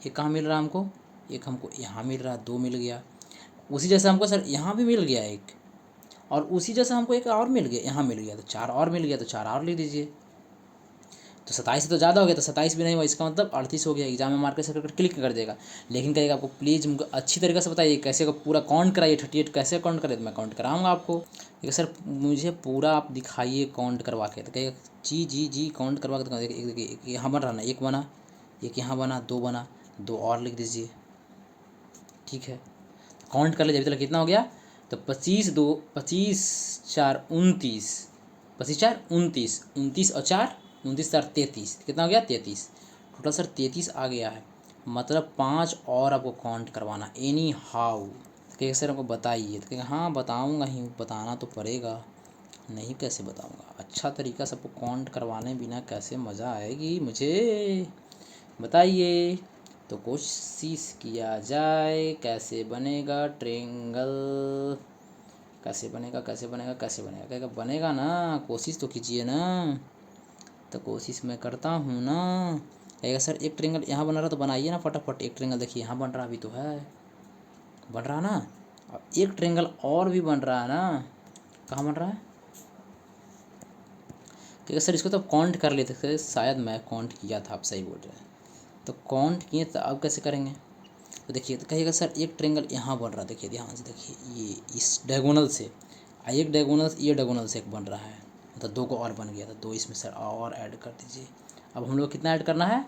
S1: एक कहाँ मिल रहा है हमको, एक हमको यहाँ मिल रहा है, 2 मिल गया, उसी जैसा हमको सर यहाँ भी मिल गया एक, और उसी जैसा हमको एक और मिल गया, यहाँ मिल गया, तो 4 और मिल गया, तो 4 और लिख दीजिए। तो 27 से तो ज़्यादा हो गया, तो 27 भी नहीं हुआ, इसका मतलब 38 हो गया, एग्जाम में मार्कर से क्लिक कर देगा। लेकिन कहेगा आपको प्लीज़ मुझको अच्छी तरीके से बताइए कैसे पूरा काउंट कराइए, 38 कैसे काउंट करें, तो मैं काउंट कराऊंगा आपको। ठीक है सर मुझे पूरा आप दिखाइए काउंट करवा के, तो कहेगा जी जी जी काउंट करवा के, एक यहाँ बन रहा ना, एक बना, एक यहाँ बना, 2 बना, 2 और लिख दीजिए, ठीक है। काउंट कर लीजिए अभी तक कितना हो गया, तो 25 2 25 4 29, 25 4 29, 29 और 4 29 4 33, कितना हो गया 33, टोटल सर 33 आ गया है, मतलब 5 और आपको काउंट करवाना एनी हाउ, कहेगा सर हमको बताइए, तो कहेगा हाँ बताऊँगा ही, बताना तो पड़ेगा, नहीं कैसे बताऊँगा। अच्छा तरीका सबको काउंट करवाने बिना कैसे मज़ा आएगी मुझे, बताइए। तो कोशिश किया जाए, कैसे बनेगा ट्रायंगल, कैसे बनेगा, कैसे बनेगा, कैसे बनेगा। कहेगा बनेगा ना, कोशिश तो कीजिए ना। तो कोशिश मैं करता हूँ ना। कहेगा सर एक ट्रायंगल यहाँ बन रहा तो बनाइए ना फटाफट। एक ट्रायंगल देखिए यहाँ बन रहा भी तो है, बन रहा ना। और एक ट्रायंगल और भी बन रहा है ना, कहाँ बन रहा है। कहेगा सर इसको तो काउंट कर लेते थे, शायद मैं काउंट किया था, आप सही बोल रहे हैं। तो काउंट किए तो अब कैसे करेंगे। तो देखिए, तो कहिएगा सर एक ट्रायंगल यहाँ बन रहा है, देखिए ध्यान से देखिए, ये इस डायगोनल से एक डायगोनल, ये डायगोनल से एक बन रहा है, मतलब दो को और बन गया था, दो इसमें सर और ऐड कर दीजिए। अब हम लोग कितना ऐड करना है,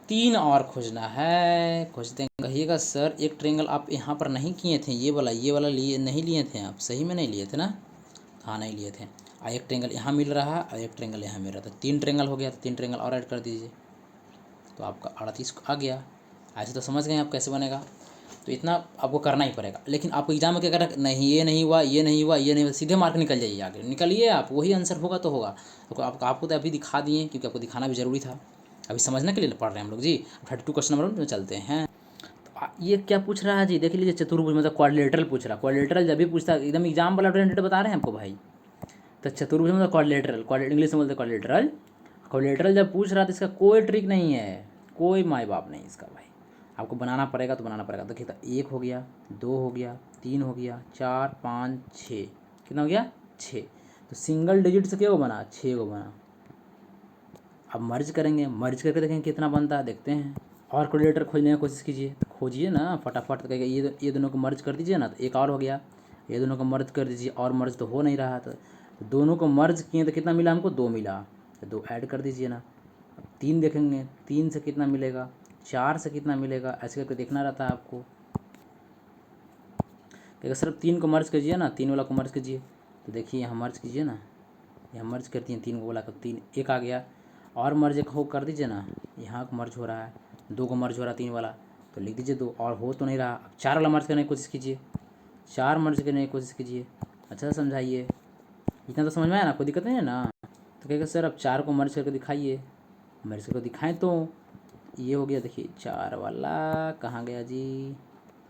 S1: 3 और खोजना है। खोजते हैं। कहिएगा सर एक ट्रायंगल आप यहाँ पर नहीं किए थे, ये वाला लिए नहीं लिए थे आप, सही में नहीं लिए थे ना। हाँ नहीं लिए थे। और एक ट्रायंगल यहाँ मिल रहा है और एक ट्रायंगल यहाँ मिल रहा था, 3 ट्रायंगल हो गया। तो 3 ट्रायंगल और ऐड कर दीजिए, तो आपका 38 आ गया। ऐसे तो समझ गए आप कैसे बनेगा। तो इतना आपको करना ही पड़ेगा। लेकिन आपको एग्जाम में क्या करें, नहीं ये नहीं हुआ, ये नहीं हुआ, ये नहीं हुआ, सीधे मार्क निकल जाइए, आगे निकलिए आप, वही आंसर होगा तो होगा। आपको तो अभी दिखा दिए, क्योंकि आपको दिखाना भी ज़रूरी था, अभी समझने के लिए पढ़ रहे हैं हम लोग जी। 32 क्वेश्चन नंबर में चलते हैं। तो ये क्या पूछ रहा है जी, देख लीजिए, चतुर्भुज मतलब क्वाड्रिलेटरल पूछ रहा है। क्वाड्रिलेटरल जब भी पूछता है एकदम एग्जाम वाला ओरिएंटेड बता रहे हैं आपको भाई। तो चतुर्भुज मतलब क्वाड्रिलेटरल, इंग्लिश में बोलते हैं क्वाड्रिलेटरल। क्वाड्रिलेटरल जब पूछ रहा है तो इसका कोई ट्रिक नहीं है, कोई माई बाप नहीं इसका भाई, आपको बनाना पड़ेगा तो बनाना पड़ेगा। देखिए तो 1 हो गया, 2 हो गया, 3 हो गया, 4 5 6, कितना हो गया 6। तो सिंगल डिजिट से क्या को बना, 6 को बना। अब मर्ज करेंगे, मर्ज करके देखेंगे कितना बनता है, देखते हैं। और कैलकुलेटर खोजने की कोशिश कीजिए, तो खोजिए ना फटाफट। तो कहेगा ये दोनों को मर्ज कर दीजिए ना, तो एक और हो गया। ये दोनों को मर्ज कर दीजिए, और मर्ज तो हो नहीं रहा। तो दोनों को मर्ज किए तो कितना मिला हमको, 2 मिला। तो 2 ऐड कर दीजिए ना। 3 देखेंगे, 3 से कितना मिलेगा, 4 से कितना मिलेगा, ऐसे करके देखना रहता है आपको। कहेगा सिर्फ 3 को मर्ज कीजिए ना, 3 वाला को मर्ज कीजिए। तो देखिए यहाँ मर्ज कीजिए ना, यहाँ मर्ज करती हैं 3 को बोला, तो 3 एक आ गया। और मर्ज एक हो कर दीजिए ना, यहाँ को मर्ज हो रहा है, 2 को मर्ज हो रहा है 3 वाला, तो लिख दीजिए 2। और हो तो नहीं रहा, अब 4 वाला मर्ज करने की कोशिश कीजिए, 4 मर्ज करने की कोशिश कीजिए। अच्छा समझाइए, इतना तो समझ में आया ना, कोई दिक्कत नहीं है ना। तो कहेगा सर अब 4 को मर्ज करके दिखाइए। मर्ज करके दिखाएं तो ये हो गया, देखिए 4 वाला कहाँ गया जी,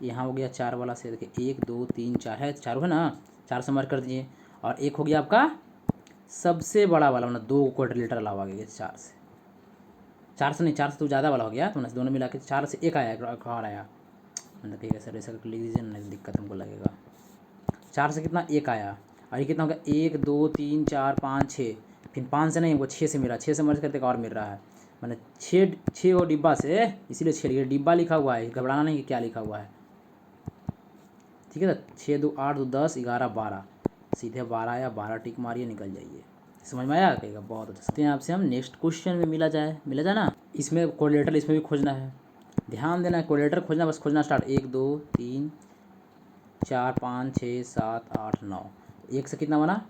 S1: यहाँ हो गया 4 वाला से, देखिए 1 2 3 4 है, चारों है ना, 4 से मर्ज कर दीजिए। और एक हो गया आपका सबसे बड़ा वाला, मतलब 2 क्वाड्रिलेटरल अलावा गया 4 से, 4 से नहीं, 4 से तो ज़्यादा वाला हो गया, तो दोनों मिला के 4 से एक आया, एक और आया। मतलब ठीक है सर, ऐसा करके लिख दीजिए, नहीं दिक्कत हमको लगेगा। 4 से कितना, एक आया। और ये कितना हो गया, 1 2 3 4 5 6, फिर 5 से नहीं, वो 6 से मिला, 6 से मर्ज करते और मिल रहा है, मैंने 6 हो डिब्बा से, इसीलिए 6 लिखा, डिब्बा लिखा हुआ है, घबराना नहीं कि क्या लिखा हुआ है। ठीक है, तो 6 2 8 2 10 11 12, सीधे 12 आया, 12 टिक मारिए, निकल जाइए। समझ में आया, कहेगा बहुत अच्छा। सकते हैं आपसे हम नेक्स्ट क्वेश्चन में मिला जाए ना। इसमें कोऑर्डिनेटर इसमें भी खोजना है, ध्यान देना है, कोऑर्डिनेटर खोजना, बस खोजना स्टार्ट। 1 2 3 4 5 6 7 8 9, 1 से कितना बना,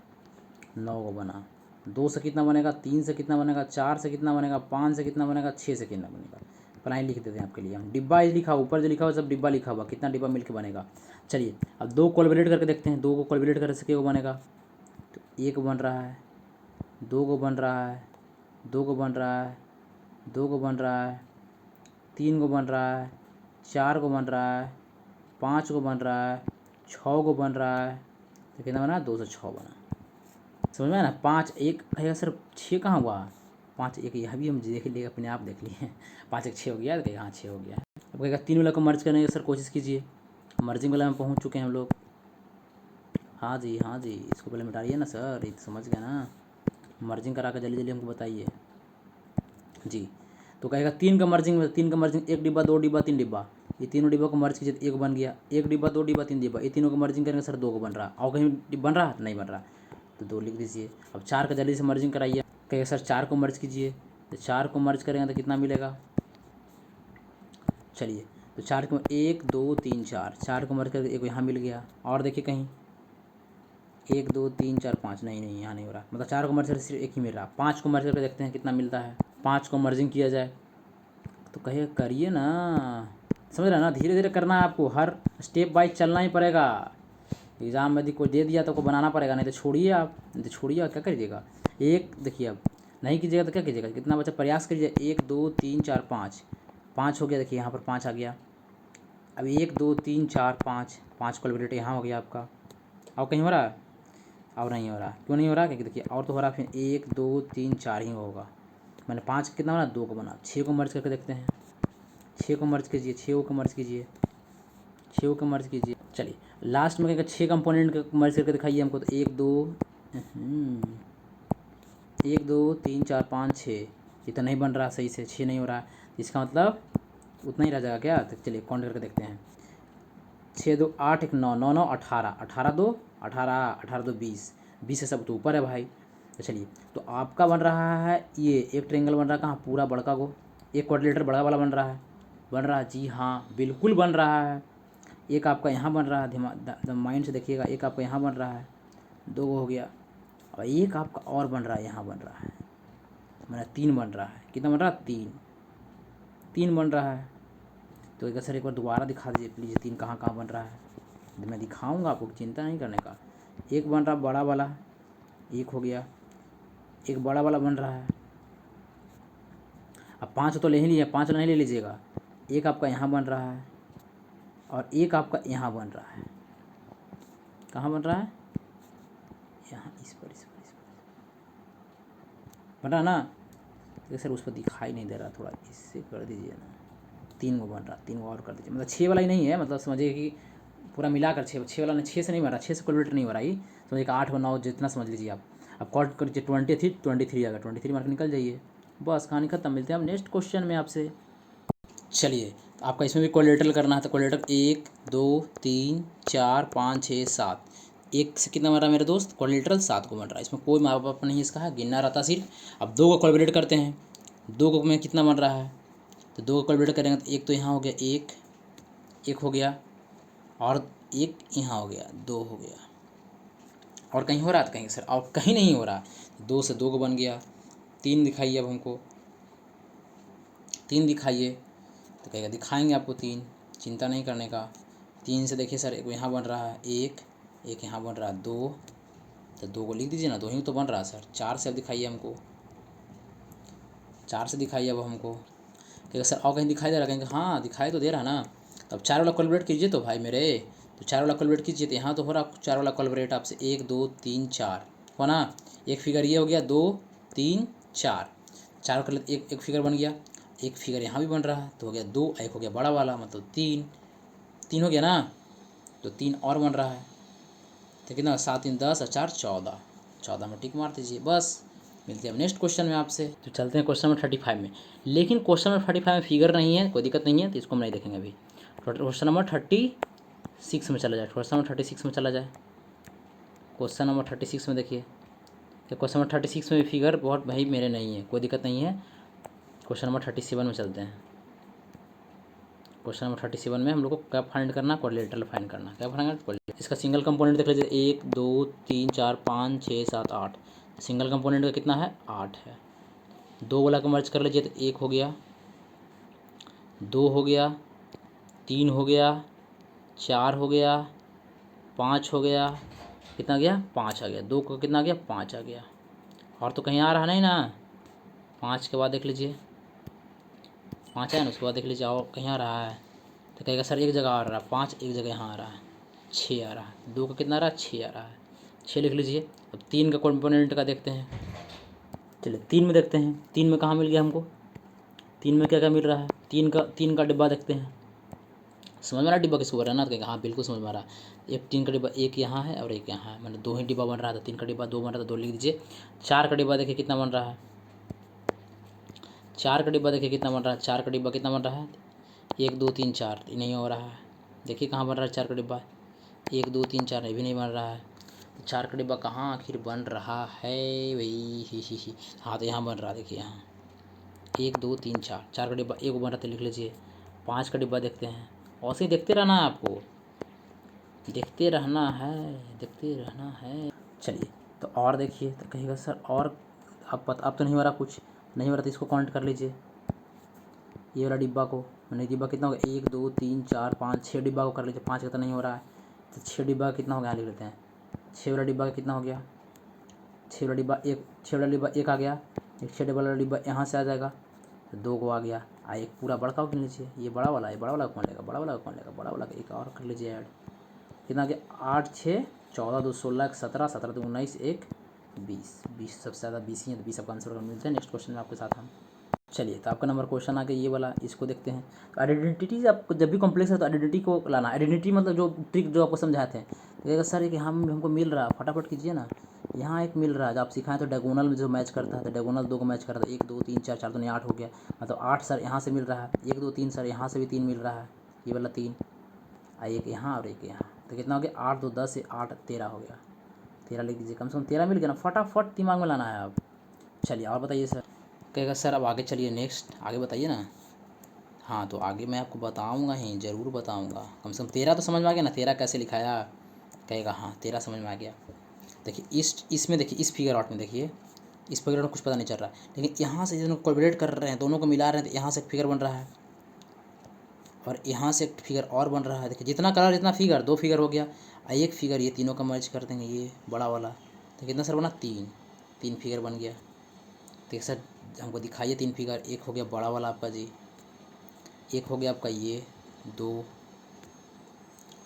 S1: 9 को बना। 2 से कितना बनेगा, 3 से कितना बनेगा, 4 से कितना बनेगा, 5 से कितना बनेगा, 6 से कितना बनेगा। पढ़ाई लिख देते हैं आपके लिए हम, डिब्बा लिखा हुआ, ऊपर जो लिखा हुआ सब डिब्बा लिखा हुआ, कितना डिब्बा मिलकर बनेगा। चलिए अब 2 कोलबरेट करके देखते हैं, 2 को कोलबरेट करके सके वो बनेगा। तो 1 बन रहा है, 2 को बन रहा है, 2 को बन रहा है, 2 को बन रहा है, 3 को बन रहा है, 4 को बन रहा है, 5 को बन रहा है, 6 को बन रहा है। तो कितना बना, 2 से 6 बना। समझ में आया ना। 5 1 है सर, 6 कहाँ हुआ, 5 1, यह भी हम देख लिए, अपने आप देख लिए। 5 1 6 हो गया, तो हाँ 6 हो गया। अब कहेगा 3 वाला को मर्ज करने की सर कोशिश कीजिए, मर्जिंग वाला में पहुँच चुके हैं हम लोग। हाँ जी हाँ जी, इसको पहले मिटाइए ना सर, ये तो समझ गया ना, मर्जिंग करा कर जल्दी जल्दी हमको बताइए जी। तो कहेगा 3 का मर्जिंग, 3 का मर्जिंग, 1 डिब्बा 2 डिब्बा 3 डिब्बा, ये तीनों डिब्बा को मर्ज कीजिए तो 1 बन गया। 1 डिब्बा 2 डिब्बा 3 डिब्बा, ये तीनों को मर्जिंग करेंगे सर 2 को बन रहा, और कहीं बन रहा नहीं बन रहा, तो 2 लिख दीजिए। अब 4 का जल्दी से मर्जिंग कराइए। कहेगा सर 4 को मर्ज कीजिए, तो 4 को मर्ज करेंगे तो कितना मिलेगा। चलिए तो 4 को 1 2 3 4, 4 को मर्ज करके एक यहाँ मिल गया। और देखिए कहीं 1 2 3 4 5, नहीं यहाँ नहीं हो रहा, मतलब 4 को मर्ज करके सिर्फ एक ही मिल रहा। 5 को मर्ज करके देखते हैं कितना मिलता है, 5 को मर्जिंग किया जाए। तो कहिए करिए ना, समझ रहे ना, धीरे धीरे करना है आपको, हर स्टेप बाय चलना ही पड़ेगा। एग्ज़ाम में यदि कोई दे दिया तो को बनाना पड़ेगा, नहीं तो छोड़िए आप, नहीं तो छोड़िए क्या करिएगा। एक देखिए, अब नहीं कीजिएगा तो क्या कीजिएगा, कितना बच्चा प्रयास करिए, 1 2 3 4 5, 5 हो गया, देखिए यहाँ पर 5 आ गया। अब 1 2 3 4 5, 5 कैलकुलेट यहाँ हो गया आपका। और कहीं हो रहा है? और नहीं हो रहा, क्यों नहीं हो रहा? क्योंकि देखिए और तो हो रहा, फिर 1 2 3 4 ही होगा। मैंने 5 कितना बना, 2 को बना, 6 को मर्ज करके देखते हैं। 6 को मर्ज कीजिए, 6 को मर्ज कीजिए, 6 को मर्ज कीजिए। चलिए लास्ट में क्या 6 कंपोनेंट का मर्ज करके दिखाइए हमको, तो 1 2 1 2 3 4 5 6, ये तो नहीं बन रहा सही से, 6 नहीं हो रहा। इसका मतलब उतना ही रह जाएगा क्या? तो चलिए काउंट करके देखते हैं। 6 2 8 1 9 9 9 18, 18 2 18, 18 2 20, 20 से सब तो ऊपर है भाई। तो चलिए, तो आपका बन रहा है ये एक ट्रेंगल बन रहा है कहाँ, पूरा बड़का को, एक क्वाड्रिलेटरल बड़ा वाला बन रहा है, बन रहा है जी हाँ बिल्कुल बन रहा है। एक आपका यहाँ बन रहा है, दिमाग माइंड से देखिएगा, एक आपका यहाँ बन रहा है, 2 हो गया, और एक आपका और बन रहा है, यहाँ बन रहा है, मेरा 3 बन रहा है। कितना बन रहा है? 3 बन रहा है। तो एक सर एक बार दोबारा दिखा दीजिए प्लीज़, 3 कहाँ कहाँ बन रहा है। मैं दिखाऊंगा आपको, चिंता नहीं करने का। एक बन रहा बड़ा वाला, एक हो गया, एक बड़ा वाला बन रहा है। अब 5 तो ले ही लिए, 5 नहीं ले लीजिएगा, एक आपका यहाँ बन रहा है और एक आपका यहाँ बन रहा है। कहाँ बन रहा है? यहाँ, इस पर बन रहा ना। तो सर उस पर दिखाई नहीं दे रहा, थोड़ा इससे कर दीजिए ना। 3 को बन रहा, 3 को और कर दीजिए, मतलब 6 वाला ही नहीं है, मतलब समझिए कि पूरा मिलाकर 6 वाला नहीं, 6 से नहीं बन रहा, 6 से कैलकुलेटर नहीं हो रहा, ये समझिए कि 8 और 9 जितना समझ लीजिए आप। अब कॉल करिए 23 आ गया, 23 मार्क निकल जाइए, बस कहानी खत्म। मिलते हैं अब नेक्स्ट क्वेश्चन में आपसे। चलिए, तो आपका इसमें भी कोलेटरल करना है, तो कोलेटर 1 2 3 4 5 6 7, एक से कितना बन रहा है मेरे दोस्त? कोलेटरल 7 को बन रहा है। इसमें कोई माँ बाप नहीं इसका है, गिनना रहता सिर्फ। अब 2 को कैलकुलेट करते हैं, 2 को में कितना बन रहा है, तो 2 को कैलकुलेट करेंगे तो एक तो यहाँ हो गया, एक हो गया, और एक यहाँ हो गया, 2 हो गया। और कहीं हो रहा था? कहीं सर और कहीं नहीं हो रहा। 2 से 2 को बन गया, 3 दिखाइए अब हमको, 3 दिखाइए, तो कहेगा दिखाएंगे आपको 3, चिंता नहीं करने का। 3 से देखिए सर, एक यहाँ बन रहा है, एक यहाँ बन रहा है, 2, तो 2 को लिख दीजिए ना, 2 ही तो बन रहा है सर। 4 से अब दिखाइए हमको, 4 से दिखाइए अब हमको। कहेगा सर और कहीं दिखाई दे रहा? कहेंगे हाँ दिखाई तो दे रहा ना। तो अब 4 वाला कैलकुलेट कीजिए तो भाई मेरे, तो 4 वाला कैलकुलेट कीजिए, तो यहाँ तो हो रहा 4 वाला कैलकुलेट आपसे, 1 2 3 4 हो ना। एक फिगर ये हो गया, 2 3 4, 4 कर लेते, एक फिगर बन गया, एक फिगर यहाँ भी बन रहा है, तो हो गया 2, एक हो गया बड़ा वाला, मतलब 3 हो गया ना। तो 3 और बन रहा है, तो कितना? 7 3 10 और 4 14, 14 में टिक मार दीजिए, बस। मिलते हैं अब नेक्स्ट क्वेश्चन में आपसे। तो चलते हैं क्वेश्चन नंबर 35 में, लेकिन क्वेश्चन नंबर 35 में फिगर नहीं है, कोई दिक्कत नहीं है, तो इसको हम नहीं देखेंगे अभी। क्वेश्चन नंबर 36 में चला जाए, क्वेश्चन नंबर 36 में चला जाए। क्वेश्चन नंबर 36 में देखिए, तो क्वेश्चन नंबर 36 में भी फिगर बहुत भाई मेरे नहीं है, कोई दिक्कत नहीं है। क्वेश्चन नंबर 37 में चलते हैं। क्वेश्चन नंबर 37 में हम लोग को क्या फाइंड करना? कोलेटरल फाइंड करना। क्या फाइंड करना? इसका सिंगल कंपोनेंट देख लीजिए, 1 2 3 4 5 6 7 8, सिंगल कंपोनेंट का कितना है? 8 है। 2 वाला को मर्ज कर लीजिए, तो 1 हो गया, 2 हो गया, 3 हो गया, 4 हो गया, 5 हो गया, कितना गया? 5 आ गया। 2 को कितना आ गया? 5 आ गया। और तो कहीं आ रहा नहीं ना। 5 के बाद देख लीजिए, 5 है ना, उसके बाद देख लीजिए और कहीं आ रहा है, तो कहेगा सर एक जगह आ रहा है 5, एक जगह यहाँ आ रहा है 6 आ रहा है। 2 का कितना आ रहा है? 6 आ रहा है, 6 लिख लीजिए। अब 3 का कॉम्पोनेंट का देखते हैं, चलिए 3 में देखते हैं, 3 में कहाँ मिल गया हमको? 3 में क्या क्या मिल रहा है? 3 का डिब्बा देखते हैं। समझ में आ रहा डिब्बा किसको बोल रहा है ना? तो कहेगा हाँ बिल्कुल समझ में आ रहा है। एक 3 का डिब्बा, एक यहाँ है और एक यहाँ है, मतलब 2 ही डिब्बा बन रहा था। 3 का डिब्बा 2 बन रहा था, 2 लिख दीजिए। 4 का डिब्बा देखिए कितना बन रहा है, 4 का डिब्बा देखिए कितना बन रहा है, 4 का डिब्बा कितना बन रहा है? 1 2 3 4, नहीं हो रहा है। देखिए कहाँ बन रहा है 4 का डिब्बा? 1 2 3 4, ये भी नहीं बन रहा है। 4 का डिब्बा कहाँ आखिर बन रहा है वही? ही। हाँ तो यहाँ बन रहा है, देखिए यहाँ 1 2 3 4, 4 का डिब्बा एक बन रहा था, लिख लीजिए। 5 का डिब्बा देखते हैं, ऐसे ही देखते रहना है आपको, देखते रहना है, देखते रहना है। चलिए, तो और देखिए, तो कहिएगा सर और अब तो नहीं हो रहा, कुछ नहीं हो रहा, तो इसको काउंट कर लीजिए। ये वाला डिब्बा को, मैंने डिब्बा कितना हो गया 1 2 3 4 5 6 डिब्बा को कर लीजिए, 5 का तो नहीं हो रहा है, तो 6 डिब्बा कितना हो गया लिख लेते हैं। 6 वाला डिब्बा का कितना हो गया, 6 वाला डिब्बा एक, 6 वाला डिब्बा एक आ गया, एक 6 वाला डिब्बा यहाँ से आ जाएगा, तो 2 को आ गया। एक पूरा बड़का गिन लीजिए, ये बड़ा वाला है, बड़ा वाला कौन लेगा, बड़ा वाला कौन लेगा, बड़ा वाला एक और कर लीजिए ऐड। कितना आ गया 8 6 14 2 16 1 17 17 2 19 1 20, 20 सबसे ज़्यादा 20 ही है, तो 20 आपका आंसर मिलते हैं। नेक्स्ट क्वेश्चन में आपके साथ हम चलिए, तो आपका नंबर क्वेश्चन आ गया ये वाला, इसको देखते हैं। तो आइडेंटिटी आपको जब भी कॉम्प्लेक्स है तो आइडेंटिटी को लाना, आइडेंटिटी मतलब जो ट्रिक जो आपको समझाए थे, तो सर एक हमको मिल रहा है, फटाफट कीजिए ना। यहाँ एक मिल रहा है, जब आप सिखाएं तो डायगोनल में जो मैच करता है, तो डायगोनल 2 को मैच करता है, 1 2 3 4 4 2 8 हो गया, मतलब 8 सर यहाँ से मिल रहा है, 1 2 3 सर यहाँ से भी 3 मिल रहा है, ये वाला 3, एक यहाँ और एक यहाँ, तो कितना हो गया 8 2 10 से 8 13 हो गया, 13 लिख दीजिए, कम से कम 13 मिल गया ना, फटाफट दिमाग में लाना है आप। चलिए और बताइए सर। कहेगा सर अब आगे चलिए, नेक्स्ट आगे बताइए ना। हाँ तो आगे मैं आपको बताऊंगा ही, ज़रूर बताऊंगा, कम से कम 13 तो समझ में आ गया ना, 13 कैसे लिखाया। कहेगा हाँ 13 समझ में आ गया। देखिए इसमें देखिए, इस फिगर आउट में देखिए, इस फिगर में कुछ पता नहीं चल रहा है, लेकिन यहाँ से जिसमें कोलैबोरेट कर रहे हैं, दोनों को मिला रहे हैं, तो यहाँ से एक फिगर बन रहा है और यहाँ से एक फिगर और बन रहा है। देखिए जितना कलर जितना फिगर, 2 फिगर हो गया, एक फिगर ये तीनों का मर्ज कर देंगे, ये बड़ा वाला, तो कितना सर बना 3 फिगर बन गया। देखिए सर हमको दिखाइए 3 फिगर, एक हो गया बड़ा वाला आपका जी, एक हो गया आपका ये 2,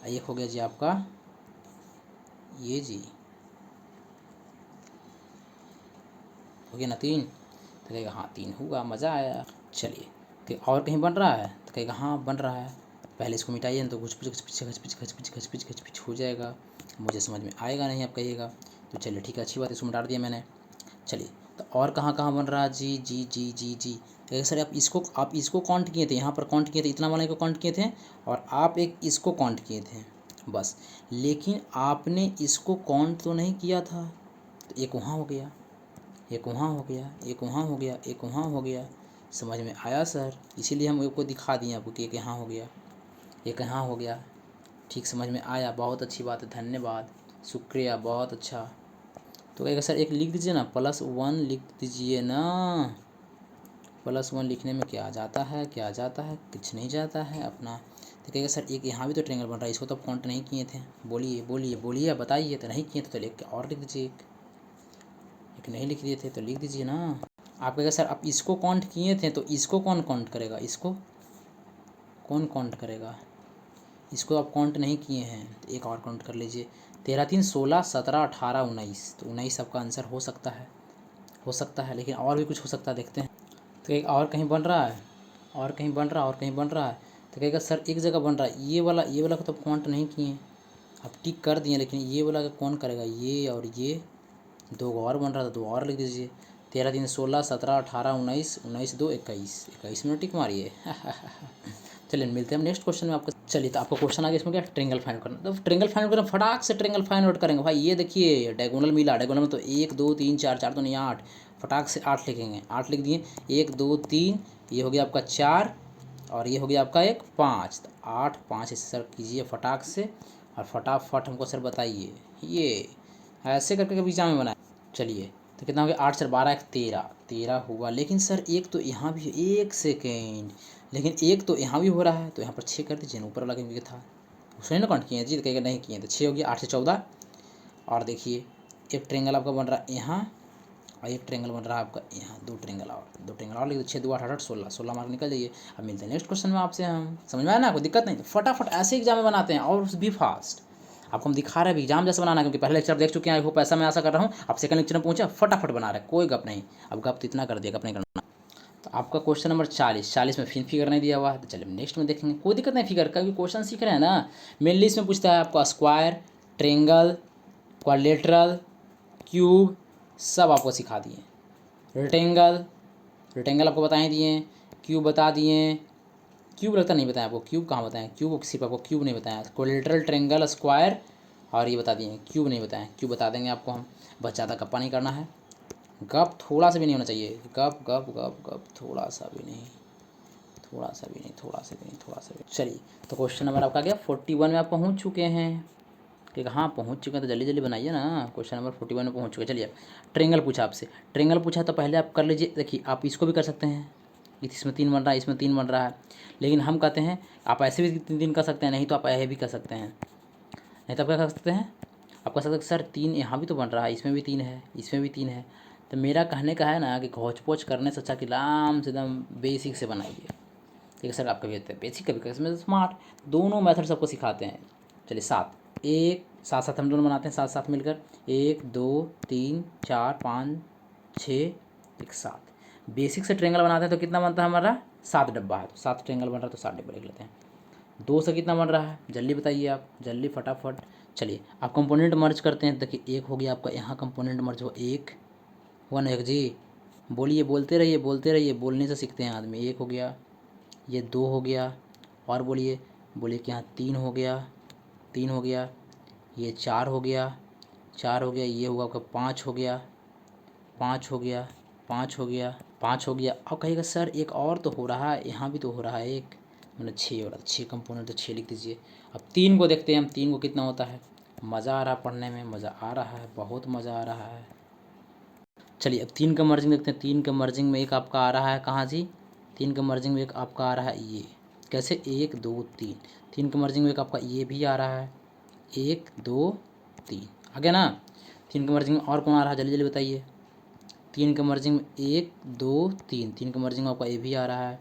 S1: एक हो गया जी आपका ये जी, हो गया ना 3। तो कहेगा हाँ 3 हुआ, मज़ा आया। चलिए कि और कहीं बन रहा है, तो कहेगा हाँ बन रहा है, पहले इसको मिटाइए, तो घुच पिच घच पिच घच पिच घच पिच घच पिच हो जाएगा, मुझे समझ में आएगा नहीं आप कहिएगा। तो चलिए ठीक है, अच्छी बात है, इसको मिटा दिया मैंने। चलिए तो और कहाँ कहाँ बन रहा है जी जी जी जी जी। कहेगा सर आप इसको काउंट किए थे, यहाँ पर काउंट किए थे, इतना वाले को काउंट किए थे, और आप एक इसको काउंट किए थे बस, लेकिन आपने इसको काउंट तो नहीं किया था, तो एक वहाँ हो गया, एक वहाँ हो गया, एक वहाँ हो गया, एक वहाँ हो गया। समझ में आया सर, इसीलिए हम आपको दिखा दिए आपको कि एक यहाँ हो गया, एक यहाँ हो गया। ठीक समझ में आया, बहुत अच्छी बात है, धन्यवाद, शुक्रिया, बहुत अच्छा। तो कहेगा सर एक लिख दीजिए ना, +1 लिख दीजिए ना। +1 लिखने में क्या जाता है, क्या जाता है, कुछ नहीं जाता है अपना। तो कहेगा सर एक यहाँ भी तो ट्रायंगल बन रहा है, इसको तो आप काउंट नहीं किए थे, बोलिए बोलिए बोलिए बताइए, तो नहीं किए थे तो लिख के और लिख दीजिए, एक नहीं लिख दिए थे तो लिख दीजिए ना। आप कहेगा सर आप इसको काउंट किए थे, तो इसको कौन काउंट करेगा, इसको कौन काउंट करेगा, इसको आप काउंट नहीं किए हैं, तो एक और काउंट कर लीजिए, 13 3 16 17 18 19, तो 19 आपका आंसर हो सकता है, हो सकता है, लेकिन और भी कुछ हो सकता है, देखते हैं। तो एक और कहीं बन रहा है, और कहीं बन रहा है, और कहीं बन रहा है, तो कहेगा सर एक जगह बन रहा है, ये वाला को तो काउंट नहीं किए, आप टिक कर दिए, लेकिन ये वाला का कौन करेगा, ये और ये 2 और बन रहा था, 2 और लिख दीजिए, 13 3 16 17 18 19 19 2 21, 21 में टिक मारिए। चलिए मिलते हैं हम नेक्स्ट क्वेश्चन में आपका। चलिए तो आपका क्वेश्चन आ गया, इसमें क्या ट्रेंगल फाइंड करना, तो ट्रेंगल फाइंड करना, फटाक से ट्रेंगल फाइंड आउट करेंगे भाई। ये देखिए डायगोनल मिला, डायगोनल में तो 1 2 3 4 4 तो नहीं 8, फटाक से 8 लिखेंगे, 8 लिख दिए, 1 2 3, ये हो गया आपका 4, और ये हो गया आपका एक 5, तो 8 5 ऐसे सर कीजिए फटाक से, और फटाफट हमको सर बताइए, ये ऐसे करके कभी एग्जाम में बनाए। चलिए तो कितना हो गया 8 4 12 1 13, 13 हुआ, लेकिन सर एक तो यहाँ भी, एक सेकेंड, लेकिन एक तो यहाँ भी हो रहा है, तो यहाँ पर 6 कर दीजिए ना, ऊपर वाला क्योंकि था उसने ना काउंट किए जी, तो कहेगा नहीं किए, तो 6 हो गया, 8 से 14, और देखिए एक ट्रेंगल आपका बन रहा है यहाँ, और एक ट्रेंगल बन रहा है आपका यहाँ, 2 ट्रेंगल और लिखिए, 6 2 8 8 16, 16 मार्क निकल जाइए। अब मिलते हैं नेक्स्ट क्वेश्चन में आपसे, हम समझ में आया ना, कोई दिक्कत नहीं, तो फटाफट ऐसे एग्जाम में बनाते हैं, और भी फास्ट आपको हम दिखा रहे हैं एग्जाम जैसे बनाना है, क्योंकि पहले लेक्चर देख चुके हैं, आई होप ऐसा मैं आशा कर रहा हूँ, आप सेकंड लेक्चर में पहुंचे फटाफट बना रहे, कोई गप नहीं, अब गप तो इतना कर दिया, गप नहीं करना। तो आपका क्वेश्चन नंबर 40 में फिगर नहीं दिया हुआ है, तो चलिए नेक्स्ट में देखेंगे, कोई दिक्कत नहीं, फिगर का भी क्वेश्चन सीख रहे हैं ना। मेनली इसमें पूछता है आपको स्क्वायर, ट्रेंगल, क्वाड्रिलेटरल, क्यूब, सब आपको सिखा दिए, रेक्टेंगल आपको बताए दिए, क्यूब बता दिए, क्यूब लगता नहीं बताया आपको, क्यूब कहाँ बताएं, क्यूब सिर्फ आपको क्यूब नहीं बताया, क्वाड्रिलेटरल, ट्रेंगल, स्क्वायर, और ये बता दिए, क्यूब नहीं बताएं, क्यूब बता देंगे आपको हम, बस ज़्यादा गप्पा नहीं करना है, गप थोड़ा सा भी नहीं होना चाहिए, गप गप गप गप थोड़ा सा भी नहीं, थोड़ा सा भी नहीं, थोड़ा सा भी नहीं, थोड़ा सा भी। चलिए तो क्वेश्चन नंबर आपका गया 41 में आप पहुँच चुके हैं, ठीक है, हाँ पहुँच चुके हैं, तो जल्दी जल्दी बनाइए ना, क्वेश्चन नंबर 41 में पहुँच चुके हैं। चलिए ट्रेंगल पूछा आपसे, ट्रेंगल पूछा तो पहले आप कर लीजिए, देखिए आप इसको भी कर सकते हैं, इसमें 3 बन रहा है, इसमें 3 बन रहा है। लेकिन हम कहते हैं आप ऐसे भी 3 कर सकते हैं, नहीं तो आप ऐसे भी कर सकते हैं। नहीं तो आप क्या कर सकते हैं, आप कह सकते हैं सर 3 यहाँ भी तो बन रहा है, इसमें भी 3 है, इसमें भी 3 है। तो मेरा कहने का है ना कि घोच पोच करने से अच्छा कि आराम से एकदम बेसिक से बनाइए। ठीक है सर, आप कभी बेसिक कभी इसमें स्मार्ट, दोनों मेथड सबको सिखाते हैं। चलिए 7, एक साथ साथ हम दोनों बनाते हैं, साथ साथ मिलकर 1 2 3 4 5 6 1 7। बेसिक से ट्रेंगल बनाते हैं तो कितना बनता है हमारा, 7 डब्बा है, तो 7 ट्रेंगल बन रहा है तो 7 डब्बा लिख लेते हैं। 2 से कितना बन रहा है, जल्दी बताइए आप, जल्दी फटाफट। चलिए आप कंपोनेंट मर्ज करते हैं, देखिए 1 हो गया आपका, यहाँ कंपोनेंट मर्ज हो 1 हुआ ना। एक जी बोलिए, बोलते रहिए बोलते रहिए, बोलने से सीखते हैं आदमी। 1 हो गया, ये 2 हो गया, और बोलिए बोलिए कि यहाँ 3 हो गया, 3 हो गया, ये 4 हो गया, 4 हो गया, ये हुआ आपका 5 हो गया, 5 हो गया, 5 हो गया, 5 हो गया। अब कहिएगा सर एक और तो हो रहा है, यहाँ भी तो हो रहा है एक, मतलब 6 हो रहा है, 6 कंपोनेंट तो 6 लिख दीजिए। अब 3 को देखते हैं हम, 3 को कितना होता है। मज़ा आ रहा पढ़ने में, मज़ा आ रहा है, बहुत मज़ा आ रहा है। चलिए अब 3 का मर्जिंग देखते हैं। 3 का मर्जिंग में एक आपका आ रहा है कहाँ जी, 3 का मर्जिंग में एक आपका आ रहा है ये, कैसे 1 2 3। 3 का मर्जिंग में एक आपका ये भी आ रहा है, 1 2 3 आ गया ना। 3 का मर्जिंग में और कौन आ रहा है, जल्दी जल्दी बताइए। 3 का मर्जिंग में 1 2 3, 3 का मर्जिंग में आपका ए भी आ रहा है,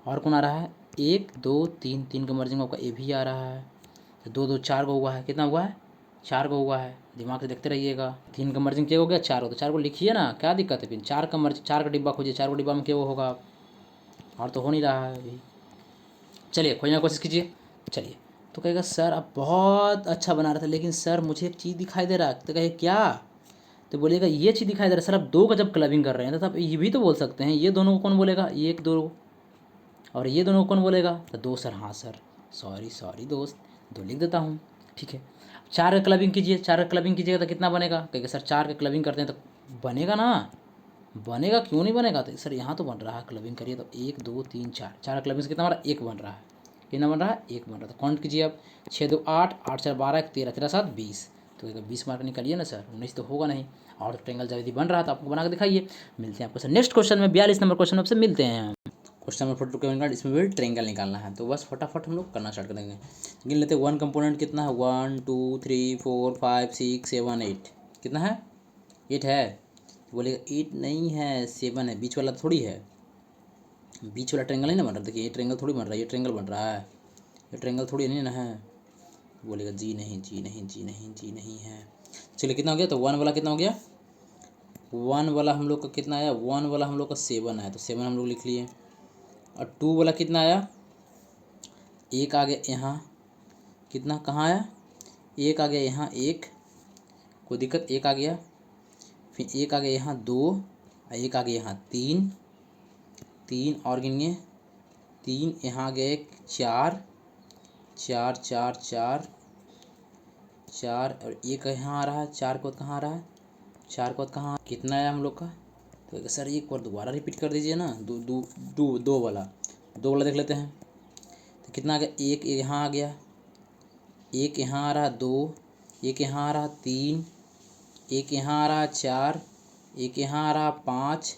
S1: और कौन आ रहा है 1 2 3, 3 का मर्जिंग में आपका ए भी आ रहा है। 2 2 4 को हुआ है, कितना हुआ है, 4 को हुआ है, दिमाग से देखते रहिएगा। 3 का मर्जिंग क्या हो गया, 4 हो, तो 4 को लिखिए ना, क्या दिक्कत है फिर। 4 का मर्ज, 4 का डिब्बा खोजिए, 4 का डिब्बा में क्या होगा, और तो हो नहीं रहा है अभी। चलिए खोजने की कोशिश कीजिए। चलिए तो कहेगा सर आप बहुत अच्छा बना रहे थे, लेकिन सर मुझे एक चीज़ दिखाई दे रहा है। तो कहे क्या, तो बोलेगा ये चीज़ दिखाई दे रहा है। सर आप 2 का जब क्लबिंग कर रहे हैं तो आप ये भी तो बोल सकते हैं, ये दोनों को कौन बोलेगा, ये 1 2, और ये दोनों को कौन बोलेगा, तो 2 सर। हाँ सर, सॉरी सॉरी दोस्त, 2 लिख देता हूँ, ठीक है। 4 का क्लबिंग कीजिए, 4 का क्लबिंग कीजिएगा तो कितना बनेगा, कहेगा सर 4 का क्लबिंग करते हैं तो बनेगा ना, बनेगा क्यों नहीं बनेगा। तो सर यहाँ तो बन रहा है, क्लबिंग करिए तो 1 2 3 4, 4 क्लबिंग से कितना बन रहा है, 1 बन रहा है, कितना बन रहा है, 1 बन रहा है। तो काउंट कीजिए आप, 6 2 8, 8 4 12, 13 13 7 20, तो 20 मार्क निकालिए ना सर, 19 तो होगा नहीं। और तो ट्रेंगल जब यदि बन रहा था आपको बना के दिखाइए। मिलते हैं आपको सर नेक्स्ट क्वेश्चन में, 42 नंबर क्वेश्चन आपसे मिलते हैं। क्वेश्चन नंबर 42 के बाद इसमें भी ट्रेंगल निकालना है, तो बस फटाफट हम लोग करना स्टार्ट कर देंगे। गिन लेते हैं, 1 कंपोनेंट कितना है, 1 2 3 4 5 6 7 8, कितना है, 8 है। बोलेगा 8 नहीं है, 7 है, बीच वाला थोड़ी है, बीच वाला ट्रेंगल नहीं ना बन रहा। देखिए ये ट्रेंगल थोड़ी बन रहा है, ये ट्रेंगल बन रहा है, ये ट्रेंगल थोड़ी नहीं ना है। बोलेगा जी नहीं जी नहीं जी नहीं जी नहीं है। चलिए कितना हो गया, तो 1 वाला कितना हो गया, 1 वाला हम लोग का कितना आया, 1 वाला हम लोग का 7 है, तो 7 हम लोग लिख लिए। और 2 वाला कितना आया, 1 आ गया यहाँ, कितना कहाँ आया, 1 आ गया यहाँ, 1 कोई दिक्कत, 1 आ गया, फिर 1 आ गया यहाँ 2, 1 आ गया यहाँ 3, 3 और गिनिए, 3 यहाँ आ गया 1 4 4 4 4 4, और 1 यहाँ आ रहा है, 4 को कहाँ आ रहा है, 4 को कहाँ, कितना आया हम लोग का। तो सर एक बार दोबारा रिपीट कर दीजिए ना, दो वाला, 2 वाला देख लेते हैं। तो कितना आ गया, 1 यहाँ आ गया, 1 यहाँ आ रहा 2, 1 यहाँ आ रहा 3, 1 यहाँ आ रहा 4, 1 यहाँ आ रहा 5,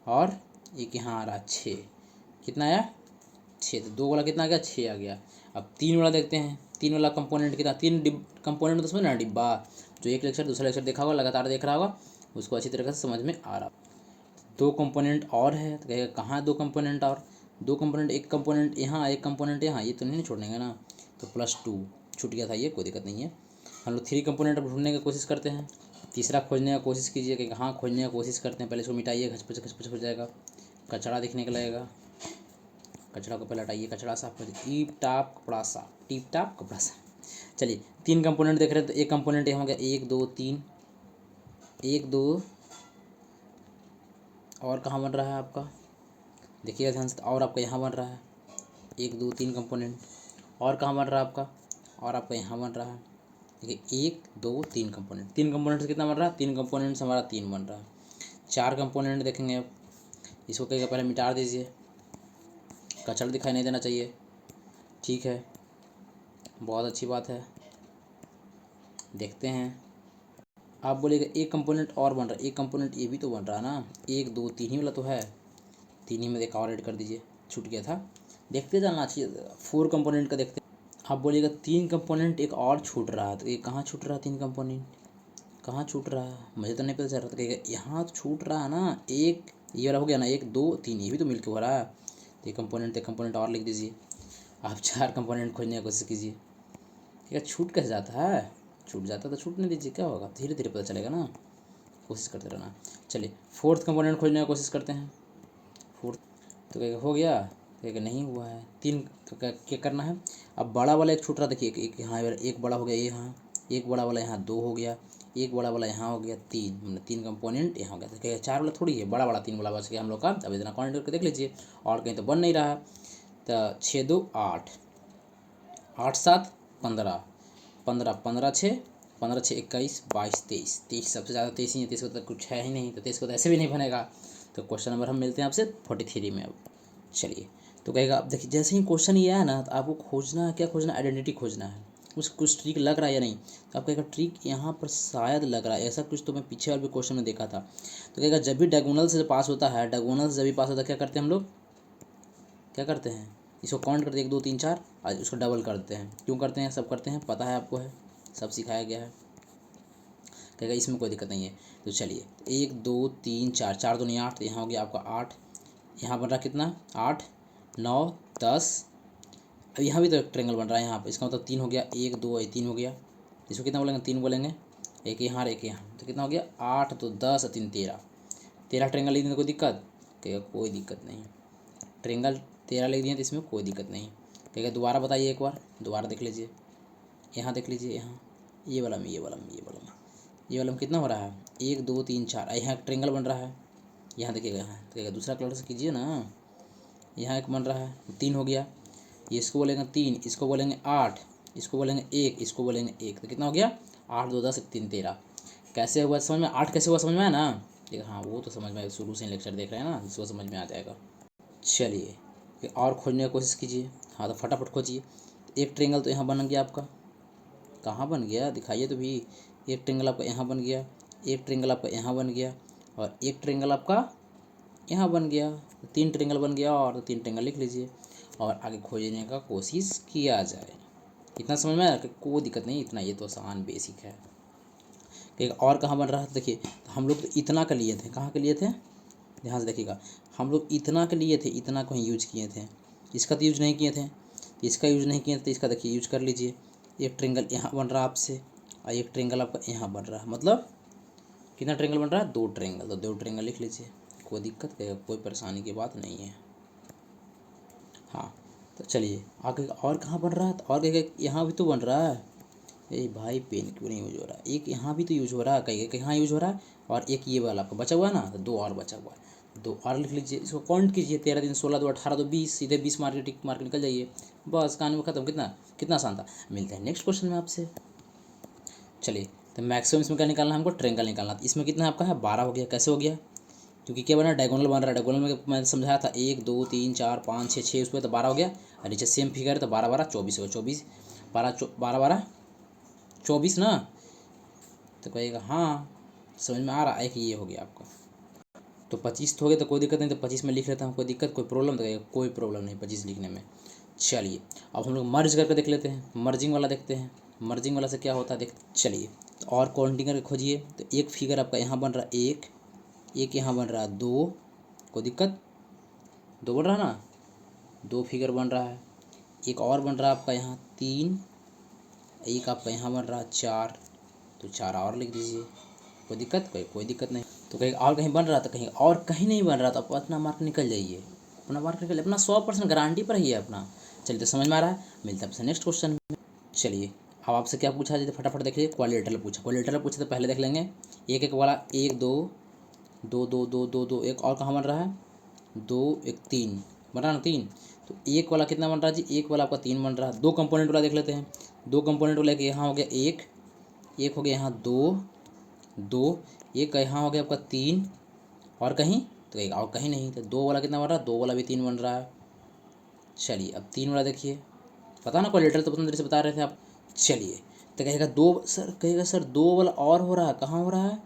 S1: और 1 यहाँ आ रहा 6, कितना आया 6। तो 2 वाला कितना आ गया, 6 आ गया। अब 3 वाला देखते हैं, 3 वाला कंपोनेंट कितना, 3 कंपोनेंट तो समझ ना, डिब्बा, जो एक लेक्चर दूसरा लेक्चर देखा होगा, लगातार देख रहा होगा, उसको अच्छी तरीके से समझ में आ रहा। 2 कंपोनेंट और है, तो कहेगा कहाँ 2 कंपोनेंट और, 2 कंपोनेंट, एक कंपोनेंट यहाँ, एक कंपोनेंट यहाँ, ये तो नहीं छोड़ेंगे ना, तो +2 छूट गया था, ये कोई दिक्कत नहीं है। हम लोग 3 कंपोनेंट ढूंढने की कोशिश करते हैं, तीसरा खोजने का कोशिश कीजिए कि कहाँ खोजने का कोशिश करते हैं। पहले इसको मिटाइए, घचपच हो जाएगा, कचरा दिखने के लगेगा, कचरा को पहले हटाइए, कचरा साफ कर दीजिए, टीप टाप कपड़ा साफ, टीप टाप कपड़ा साफ। चलिए 3 कंपोनेंट देख रहे हैं, तो एक कंपोनेंट यहाँ हो गया 1 2 3, 1 2, और कहाँ बन रहा है आपका, देखिएगा ध्यान से, और आपका यहाँ बन रहा है 1 2 3 कंपोनेंट, और कहाँ बन रहा है आपका, और आपका यहाँ बन रहा है। देखिए 1 2 3 कंपोनेंट, 3 कंपोनेंट से कितना बन रहा है, 3 कंपोनेंट से हमारा 3 बन रहा है। 4 कंपोनेंट देखेंगे अब, इसको कहेगा पहले मिटा दीजिए, कचरा दिखाई नहीं देना चाहिए, ठीक है, बहुत अच्छी बात है। देखते हैं, आप बोलेगा एक कंपोनेंट और बन रहा है, एक कंपोनेंट ये भी तो बन रहा है ना, 1 2 3 ही वाला तो है, तीन ही में एक और ऐड कर दीजिए, छूट गया था। देखते जाना चाहिए, 4 कंपोनेंट का देखते। आप बोलिएगा 3 कंपोनेंट एक और छूट रहा है, तो ये कहाँ छूट रहा है? 3 कंपोनेंट कहाँ छूट रहा है? मुझे तो नहीं पता चल रहा था। कहेगा यहाँ तो छूट रहा है ना, एक ये वाला हो गया ना, 1 2 3 ये भी तो मिलके हो रहा है। तो ये कंपोनेंट और लिख दीजिए। आप 4 कंपोनेंट खोजने की कोशिश कीजिए। ठीक है, छूट कैसे जाता है? छूट जाता तो छूटने दीजिए, क्या होगा, धीरे धीरे पता चलेगा ना, कोशिश करते रहना। चलिए 4th कंपोनेंट खोजने की कोशिश करते हैं। 4th तो क्या हो गया? क्या नहीं हुआ है। 3 तो क्या करना है? अब बड़ा वाला एक छूट रहा, देखिए एक यहाँ एक बड़ा हो गया, यहाँ एक बड़ा वाला, यहाँ 2 हो गया, एक बड़ा वाला यहाँ हो गया 3, मतलब 3 कंपोनेंट यहाँ हो गया। तो क्या 4 वाला थोड़ी है, बड़ा वाला 3 वाला बच गया हम लोग का। अब इतना काउंट करके देख लीजिए, और कहीं तो बन नहीं रहा। तो 6 2 8, 8 7 15, 15 15 6, 15 6 21 22 23, 23 सबसे ज़्यादा 23 ही है। 23 को तो कुछ है ही नहीं, तो 23 को तो ऐसे भी नहीं बनेगा। तो क्वेश्चन नंबर हम मिलते हैं आपसे 43 में। अब चलिए, तो कहेगा, अब देखिए जैसे ही क्वेश्चन ये आया ना, तो आपको खोजना है, क्या खोजना है? आइडेंटिटी खोजना है। कुछ ट्रिक लग रहा है या नहीं? तो आप कहेगा ट्रिक यहाँ पर शायद लग रहा है, ऐसा कुछ तो मैं पीछे और भी क्वेश्चन में देखा था। तो कहेगा जब भी डायगोनल से पास होता है, डायगोनल से जब भी पास होता है, क्या करते हैं हम लोग? क्या करते हैं? इसको काउंट करते हैं 1 2 3 4, आज उसको डबल करते हैं। क्यों करते हैं? सब करते हैं, पता है आपको, है सब सिखाया गया है। कहेगा इसमें कोई दिक्कत नहीं है। तो चलिए 1 2 3 4, 4 दूनी 8, तो यहाँ हो गया आपका 8, यहाँ बन रहा कितना? 8 9 10। अब यहाँ भी तो एक ट्रेंगल बन रहा है यहाँ पर, इसका मतलब 3 हो गया, 1 2 3 हो गया। इसको कितना बोलेंगे? 3 बोलेंगे, एक यहाँ और एक यहाँ, तो कितना हो गया? 8 तो 10 3 13, 13 ट्रेंगल लिख दें तो कोई दिक्कत? कहेगा कोई दिक्कत नहीं, ट्रेंगल 13 लिख दिए तो इसमें कोई दिक्कत नहीं। कहेगा दोबारा बताइए, एक बार दोबारा देख लीजिए, यहाँ देख लीजिए, यहाँ ये वाला में, ये वाला में, ये वाला में, ये वाला में कितना हो रहा है? 1 2 3 4, यहाँ एक ट्रेंगल बन रहा है, यहाँ देखिएगा, यहाँ तो कहेगा दूसरा कलर से कीजिए ना, यहाँ एक बन रहा है, 3 हो गया। ये इसको बोलेंगे 3, इसको बोलेंगे 8, इसको बोलेंगे 1, इसको बोलेंगे 1, तो कितना हो गया? 8 2 10 3 13। कैसे हुआ समझ में? 8 कैसे हुआ समझ में आया ना? ठीक, हाँ वो तो समझ में आया, शुरू से लेक्चर देख रहे हैं ना, इसको समझ में आ जाएगा। चलिए और खोजने की कोशिश कीजिए। हाँ तो फटाफट खोजिए। एक ट्रेंगल तो यहाँ बन गया आपका, कहाँ बन गया दिखाइए तो भी। एक ट्रेंगल आपका यहाँ बन गया, एक ट्रेंगल आपका यहाँ बन गया, और एक ट्रेंगल आपका यहाँ बन गया। 3 ट्रेंगल बन गया, और 3 ट्रेंगल लिख लीजिए और आगे खोजने का कोशिश किया जाए। इतना समझ में आया? कोई दिक्कत नहीं, इतना ये तो आसान बेसिक है। एक और कहाँ बन रहा है? देखिए हम लोग तो इतना का लिए थे, कहाँ के लिए थे? ध्यान से देखिएगा, हम लोग इतना के लिए थे, इतना को ही यूज किए थे, इसका तो यूज नहीं किए थे, इसका यूज नहीं किए थे, तो इसका देखिए यूज कर लीजिए। एक ट्रेंगल यहाँ बन रहा है आपसे, और एक ट्रेंगल आपका यहाँ बन रहा है, मतलब कितना ट्रेंगल बन रहा है? 2 ट्रेंगल, तो 2 ट्रेंगल लिख लीजिए, कोई दिक्कत कहेगा, कोई परेशानी की बात नहीं है। हाँ तो चलिए आगे और कहाँ बन रहा है? तो और कहेगा यहाँ भी तो बन रहा है। ए भाई पेन क्यों नहीं यूज हो रहा है? एक यहाँ भी तो यूज हो रहा है, कहीं कहाँ यूज हो रहा है, और एक ये वाला आपका बचा हुआ है ना, तो 2 और बचा हुआ है, 2 और लिख लीजिए। इसको काउंट कीजिए, 13 दिन 16 2 18 2 20, सीधे 20 मार्क टिक मार्क निकल जाइए, बस कहानी में खत्म। कितना कितना आसान था। मिलते हैं नेक्स्ट क्वेश्चन में आपसे। चलिए तो मैक्सिमम इसमें क्या निकालना है हमको? ट्रेंगल निकालना। इसमें कितना आपका है? 12 हो गया। कैसे हो गया? क्योंकि क्या बना? डायगोनल बन रहा है। डायगोनल में मैं समझाया था 1 2 3 4 5 6 6, उस पर तो 12 हो गया, और नीचे सेम फिगर है तो 12 12 24 हो गया। 24 12 12 12 24 ना, तो कहेगा हाँ समझ में आ रहा है कि ये हो गया आपका। तो 25 तो हो गया, तो कोई दिक्कत नहीं, तो 25 में लिख लेता हूँ, कोई दिक्कत कोई प्रॉब्लम? तो कहेगा कोई प्रॉब्लम नहीं 25 लिखने में। चलिए अब हम लोग मर्ज करके देख लेते हैं, मर्जिंग वाला देखते हैं, मर्जिंग वाला से क्या होता है देख। चलिए और काउंटिंग करके खोजिए। तो एक फिगर आपका यहाँ बन रहा है, एक यहाँ बन रहा है 2, कोई दिक्कत? 2 बन रहा है ना, 2 फिगर बन रहा है। एक और बन रहा है आपका यहाँ 3, एक आपका यहाँ बन रहा है 4, तो 4 और लिख दीजिए, कोई दिक्कत? कोई दिक्कत नहीं। तो कहीं और कहीं बन रहा था, कहीं और कहीं नहीं बन रहा, तो आप अपना मार्क निकल जाइए, अपना मार्क निकल, अपना 100% गारंटी पर ही है अपना। चलिए तो समझ में आ रहा है। मिलता है आपसे नेक्स्ट क्वेश्चन में। चलिए अब आपसे क्या पूछा जाए, फटाफट देखिए। क्वालिटेरल पूछा, क्वालिटेरल पूछे तो पहले देख लेंगे। एक एक वाला 1 2 2 2 2 2 2, एक और कहाँ बन रहा है? 2 1 3 बन रहा है ना, 3। तो एक वाला कितना बन रहा है जी? एक वाला आपका 3 बन रहा है। 2 कंपोनेंट वाला देख लेते हैं। 2 कंपोनेंट वाला के यहाँ हो गया 1, एक हो गया यहाँ 2 2, एक यहाँ हो गया आपका 3, और कहीं? तो एक और कहीं नहीं। तो 2 वाला कितना बन रहा है? 2 वाला भी 3 बन रहा है। चलिए अब 3 वाला देखिए, पता ना क्वालिटर तो पता से बता रहे थे आप। चलिए तो कहेगा 2 सर, कहेगा सर 2 वाला और हो रहा है, कहाँ हो रहा है?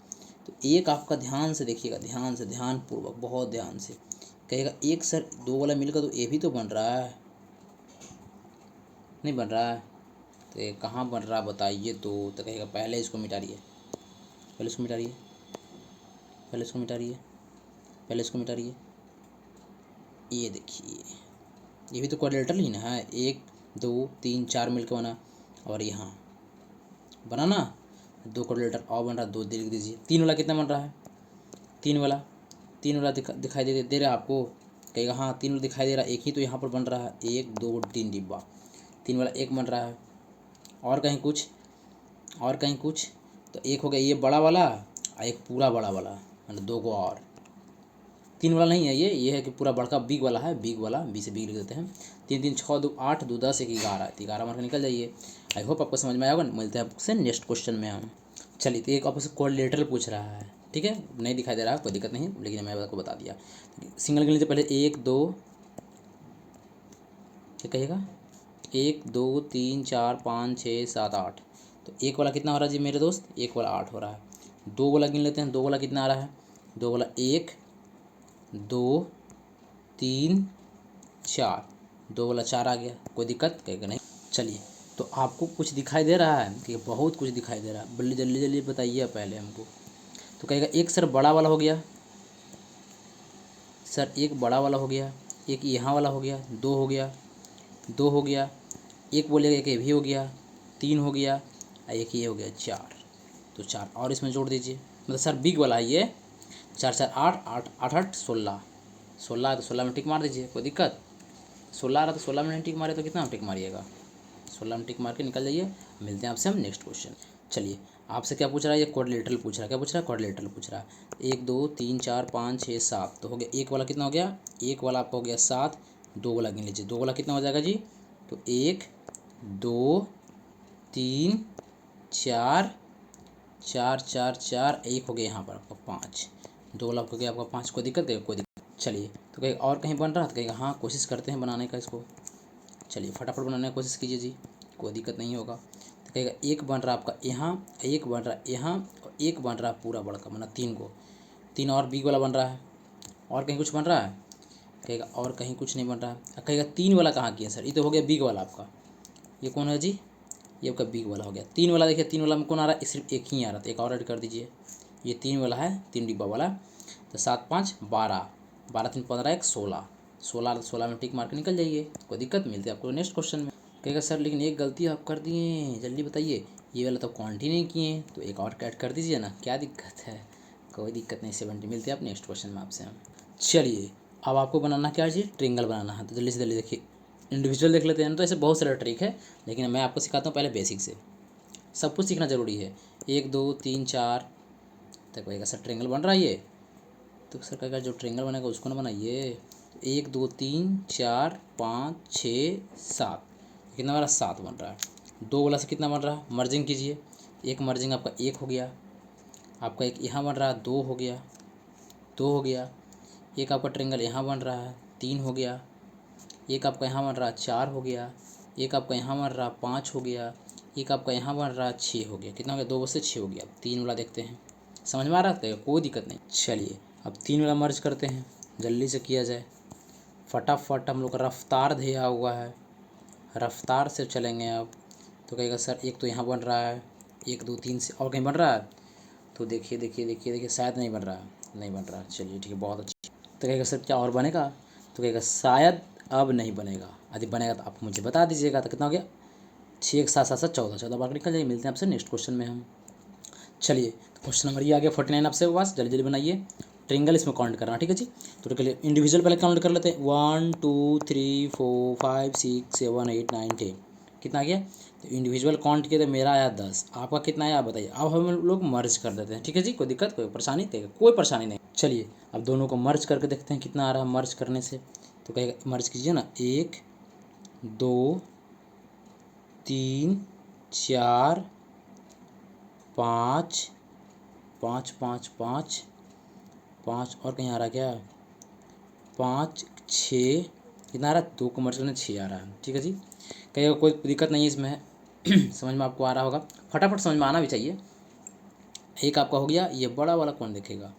S1: तो एक आपका ध्यान से देखिएगा, ध्यान से, ध्यानपूर्वक, बहुत ध्यान से। कहेगा एक सर दो वाला मिलकर तो ए भी तो बन रहा है, नहीं बन रहा है, तो ये कहाँ बन रहा बताइए। तो कहेगा पहले इसको मिटाइए, पहले इसको मिटाइए, पहले इसको मिटाइए, पहले इसको मिटाइए। ये देखिए ये भी तो क्वाड्रेटर ही ना है, 1 2 3 4 मिलकर बना, और यहाँ बना ना 2 क्वाड्रेटर और बन रहा, 2 लिख दीजिए। 3 वाला कितना बन रहा है, 3 वाला, 3 वाला दिखाई दे रहा है आपको, कहेगा हाँ 3 वाला दिखाई दे रहा है, एक ही तो यहाँ पर बन रहा है, 1 2 3 डिब्बा, 3 वाला एक बन रहा है। और कहीं कुछ, और कहीं कुछ, तो एक हो गया ये बड़ा वाला और एक पूरा बड़ा वाला, मतलब 2 को और। 3 वाला नहीं है ये है कि पूरा बड़का बिग वाला है, बिग वाला, बी से बिग लिख देते हैं। 3 3 6 2 8 2 10 1 11, 11 मार्क निकल जाइए। आई होप आपको समझ में आया होगा। मिलते हैं आपसे नेक्स्ट क्वेश्चन में हम। चलिए तो एक आपसे कोऑर्डिनेटर पूछ रहा है, ठीक है, नहीं दिखाई दे रहा, कोई दिक्कत नहीं, लेकिन मैं आपको बता दिया। सिंगल गिनने से पहले 1 2, क्या कहिएगा, 1 2 3 4 5 6 7 8, तो एक वाला कितना हो रहा है जी मेरे दोस्त, एक वाला 8 हो रहा है। 2 वाला गिन लेते हैं, 2 वाला कितना आ रहा है, 2 वाला 1 2 3 4, 2 वाला 4 आ गया, कोई दिक्कत कहेगा नहीं। चलिए तो आपको कुछ दिखाई दे रहा है कि बहुत कुछ दिखाई दे रहा है, जल्दी जल्दी जल्दी बताइए पहले हमको। तो कहेगा एक सर बड़ा वाला हो गया, सर एक बड़ा वाला हो गया, एक यहाँ वाला हो गया, 2 हो गया, 2 हो गया, एक बोलेगा एक ये भी हो गया, 3 हो गया, और एक ये हो गया 4, तो 4 और इसमें जोड़ दीजिए। मतलब सर बिग वाला है ये, 4 4 8 8 8 8 16, 16 है तो 16 में टिक मार दीजिए, कोई दिक्कत। 16 आ रहा तो 16 में नहीं टिक मारे तो कितना में टिक मारिएगा, 16 में टिक मार के निकल जाइए। मिलते हैं आपसे हम नेक्स्ट क्वेश्चन। चलिए आपसे क्या पूछ रहा है, ये क्वाड्रिलेटरल पूछ रहा है, क्या पूछ रहा है, क्वाड्रिलेटरल पूछ रहा है। 1 2 3 4 5 6 7, तो हो गया एक वाला कितना हो गया, एक वाला आपका हो गया 7, 2 वाला गिन लीजिए, 2 वाला कितना हो जाएगा जी, तो 1 2 3 4 4 4 4, एक हो गया यहाँ पर आपका 5, 2 वाला हो गया आपका 5, कोई दिक्कत है, कोई दिक्कत। चलिए तो कहेगा और कहीं बन रहा है, तो कहेगा हाँ कोशिश करते हैं बनाने का इसको। चलिए फटाफट बनाने की कोशिश कीजिए जी, कोई दिक्कत नहीं होगा। तो कहेगा एक बन रहा आपका यहाँ, एक बन रहा यहाँ, और एक बन रहा पूरा बड़का, मतलब 3 को, 3 और बिग वाला बन रहा है। और कहीं कुछ बन रहा है, कहेगा और कहीं कुछ नहीं बन रहा है। कहेगा 3 वाला कहाँ किया सर, ये तो हो गया बिग वाला आपका, ये कौन है जी, ये आपका बिग वाला हो गया। 3 वाला देखिए, 3 वाला में कौन आ रहा है, सिर्फ एक ही आ रहा था, एक और ऐड कर दीजिए, ये 3 वाला है, 3 डिब्बा वाला। तो 7 5 12, 12 3 15 1 16, 16 16 में टिक मार के निकल जाइए, कोई दिक्कत। मिलते हैं आपको नेक्स्ट क्वेश्चन में। कहेगा सर लेकिन एक गलती आप कर दिए, जल्दी बताइए, ये वाला तो क्वांटिटी नहीं किए, तो एक और ऐड कर दीजिए ना, क्या दिक्कत है, कोई दिक्कत नहीं, 70। मिलते हैं आप नेक्स्ट क्वेश्चन में आपसे हम। चलिए अब आपको बनाना क्या है, ट्रिंगल बनाना है, तो जल्दी से जल्दी देखिए, इंडिविजुअल देख लेते हैं। तो ऐसे बहुत सारा ट्रिक है, लेकिन मैं आपको सिखाता हूँ पहले बेसिक से, सब कुछ सीखना ज़रूरी है। 1 2 3 4 तक कहेगा सर ट्रिंगल बन रहा है ये, तो सर कहेगा जो ट्रिंगल बनेगा उसको ना बनाइए। 1 2 3 4 5 6 7, कितना बन रहा, 7 बन रहा है। 2 वाला से कितना बन रहा है, मर्जिंग कीजिए, एक मर्जिंग आपका 1 हो गया, आपका एक यहाँ बन रहा है 2 हो गया, 2 हो गया, एक आपका ट्रिंगल यहाँ बन रहा है 3 हो गया, एक आपका यहाँ बन रहा है 4 हो गया, एक आपका यहाँ बन रहा है 5 हो गया, एक आपका यहाँ बन रहा है 6 हो गया, कितना हो गया, 2 से 6 हो गया। 3 वाला देखते हैं, समझ में आ रहा है, कोई दिक्कत नहीं। चलिए अब 3 वाला मर्ज करते हैं, जल्दी से किया जाए, फटाफट हम लोग का रफ्तार दिया हुआ है, रफ्तार से चलेंगे अब। तो कहेगा सर एक तो यहाँ बन रहा है, 1 2 3 से और कहीं बन रहा है, तो देखिए देखिए देखिए देखिए शायद नहीं बन रहा है, नहीं बन रहा है, चलिए ठीक है, बहुत अच्छी। तो कहेगा सर क्या और बनेगा, तो कहेगा शायद अब नहीं बनेगा, यदि बनेगा तो आप मुझे बता दीजिएगा। तो कितना हो गया, 6 1 7 7 7 14, 14 बार निकल जाइए। मिलते हैं आपसे नेक्स्ट क्वेश्चन में हम। चलिए तो क्वेश्चन नंबर ये आ गया 49 आपसे पास, जल्दी जल्दी बनाइए। ट्रिंगल इसमें काउंट करना, ठीक है जी। तो चलिए इंडिविजुअल पहले काउंट कर लेते हैं, 1 2 3 4 5 6 7 8 9 10, कितना आ गया। तो इंडिविजुअल काउंट किया तो मेरा आया 10, आपका कितना आया आप बताइए। अब हम लोग मर्ज कर देते हैं, ठीक है जी, कोई दिक्कत कोई परेशानी देगा, कोई परेशानी नहीं। चलिए अब दोनों को मर्ज करके देखते हैं कितना आ रहा है मर्ज करने से। तो कहेगा मर्ज कीजिए ना, 1 2 3 4 5 5 5 5 5, और कहीं आ रहा क्या, 5 6, कितना आ रहा है, 2 को मर्ज करने 6 आ रहा है, ठीक है जी। कहेगा कोई दिक्कत नहीं है इसमें समझ में आपको आ रहा होगा, फटाफट समझ में आना भी चाहिए। एक आपका हो गया, ये बड़ा वाला कौन देखेगा,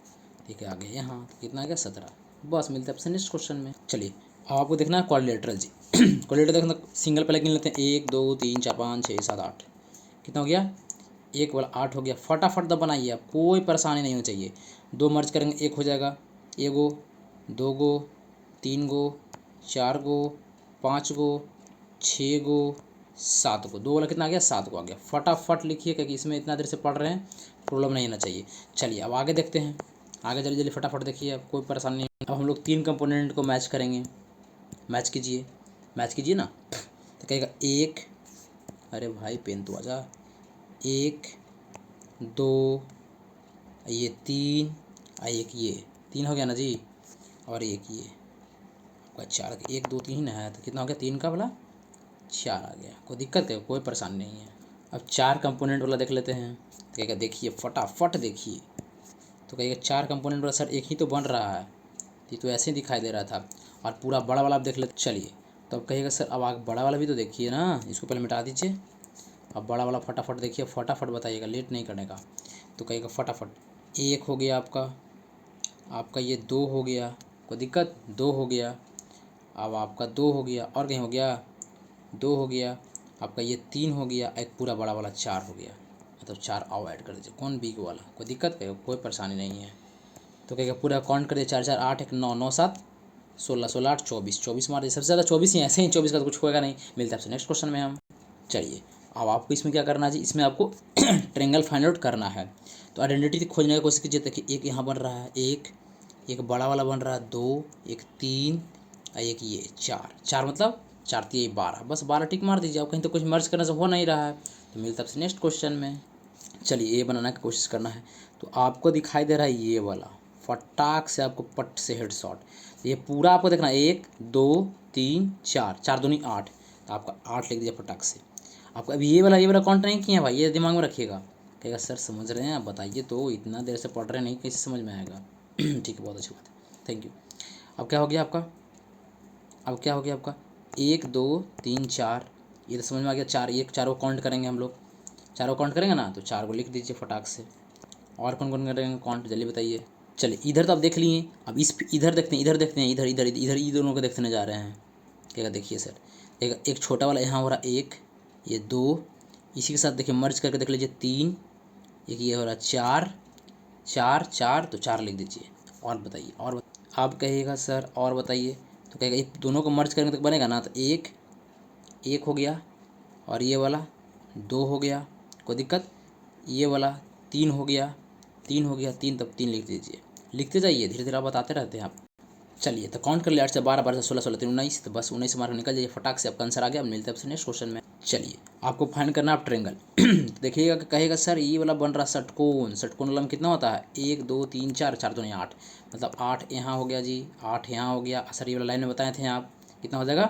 S1: ठीक है आ गया यहाँ, कितना आ गया 17, बस मिलते हैं आपसे नेक्स्ट क्वेश्चन में। चलिए अब आपको देखना है क्वाड्रिलेटरल जी। क्वाड्रिलेटरल देखना, सिंगल पहले गिन लेते हैं, 1 2 3 4 5 6 7 8, कितना हो गया, एक वाला 8 हो गया। फटाफट दब बनाइए आप, कोई परेशानी नहीं होनी चाहिए। दो मर्ज करेंगे एक हो जाएगा, एगो, दो गो, तीन गो, चार गो, पाँच गो, छः गो, सात गो, दो वाला कितना आ गया, 7 गो आ गया। फटाफट लिखिए क्योंकि इसमें इतना देर से पढ़ रहे हैं, प्रॉब्लम नहीं होना चाहिए। चलिए अब आगे देखते हैं, आगे जल्दी जल्दी फटाफट देखिए, अब कोई परेशानी नहीं। अब हम लोग 3 कंपोनेंट को मैच करेंगे। मैच कीजिए, मैच कीजिए ना। तो कहेगा एक, अरे भाई पेन तो आजा, 1 2, ये 3, एक ये 3 हो गया ना जी, और एक ये आपका 4, 1 2 3 है तो कितना हो गया, 3 का वाला 4 आ गया। कोई दिक्कत है, कोई परेशानी नहीं है। अब 4 कंपोनेंट वाला देख लेते हैं। तो कहेगा देखिए फटाफट देखिए, तो कहेगा 4 कंपोनेंट वाला सर एक ही तो बन रहा है, ये तो ऐसे ही दिखाई दे रहा था। और पूरा बड़ा वाला आप देख लेते। चलिए तो अब कहेगा सर अब आप बड़ा वाला भी तो देखिए ना, इसको पहले मिटा दीजिए। अब बड़ा वाला फटाफट देखिए, फटाफट बताइएगा, लेट नहीं करने का। तो कहेगा फटाफट, एक हो गया आपका, आपका ये 2 हो गया, कोई दिक्कत, 2 हो गया। अब आपका 2 हो गया, और कहीं हो गया, 2 हो गया। आपका ये 3 हो गया, एक पूरा बड़ा वाला 4 हो गया, मतलब 4 और ऐड कर दीजिए। कौन बिग वाला, कोई दिक्कत है, कोई परेशानी नहीं है। तो कहेगा पूरा काउंट कर दिया, 4 4 8 1 9 9 7 16 16 8 24 24 मार दिए, सबसे ज़्यादा 24 ही, ऐसे ही 24 का तो कुछ होगा नहीं। मिलता है आपसे नेक्स्ट क्वेश्चन में हम। चलिए अब आपको इसमें क्या करना है जी, इसमें आपको ट्रेंगल फाइंड आउट करना है। तो आइडेंटिटी खोजने की कोशिश कीजिए। देखिए एक यहाँ बन रहा है, एक बड़ा वाला बन रहा है, 2, एक 3, और एक ये 4, 4 मतलब 4 3 12, बस 12 टिक मार दीजिए। आप कहीं तो कुछ मर्ज करने से हो नहीं रहा है। तो मिलता है आपसे नेक्स्ट क्वेश्चन में। चलिए ये बनाने की कोशिश करना है। तो आपको दिखाई दे रहा है ये वाला, फटाक से आपको पट से हेड शॉट। ये पूरा आपको देखना है, 1 2 3 4, 4 दूनी 8, तो आपका 8 लिख दीजिए फटाक से। आपको अभी ये वाला काउंट नहीं किया भाई, ये दिमाग में रखिएगा। कहेगा सर समझ रहे हैं आप, बताइए तो, इतना देर से पढ़ रहे नहीं, कैसे समझ में आएगा। ठीक है, बहुत अच्छी बात है, थैंक यू। अब क्या हो गया आपका, अब क्या हो गया आपका, 1 2 3 4, ये तो समझ में आ गया। 4, एक 4 को काउंट करेंगे हम लोग, 4 को काउंट करेंगे ना, तो 4 को लिख दीजिए फटाक से। और कौन कौन करेंगे काउंट, जल्दी बताइए। चलिए इधर तो आप देख लिए, अब इस इधर देखते हैं, इधर देखते हैं, इधर इधर इधर ये दोनों को देखने जा रहे हैं। क्या देखिए सर, एक छोटा वाला यहाँ हो रहा 1, ये 2, इसी के साथ देखिए मर्ज करके देख लीजिए 3, एक ये हो रहा 4 4 4, तो 4 लिख दीजिए। और बताइए, और आप कहिएगा सर और बताइए। तो कहेगा ये दोनों को मर्ज करेंगे तो बनेगा ना, तो एक हो गया, और ये वाला 2 हो गया, कोई दिक्कत, ये वाला 3 हो गया, 3 हो गया, 3, तब 3 लिख दीजिए। लिखते जाइए, धीरे धीरे आप बताते रहते हैं आप। चलिए तो काउंट कर लिया, 8 से 12, 12 से 16, 16 3 19, तो बस 19 मार्क निकल जाइए फटाक से, आपका आंसर आ गया। अब मिलते हैं आपसे नेक्स्ट क्वेश्चन में। चलिए आपको फाइंड करना है आप ट्रेंगल। देखिएगा कि कहेगा सर ये वाला बन रहा षटकोण, षटकोण वाला में कितना होता है, 1 2 3 4, 4 दूनी 8, मतलब 8 यहाँ हो गया जी, 8 यहाँ हो गया। सर ये वाला लाइन में बताए थे आप, कितना हो जाएगा,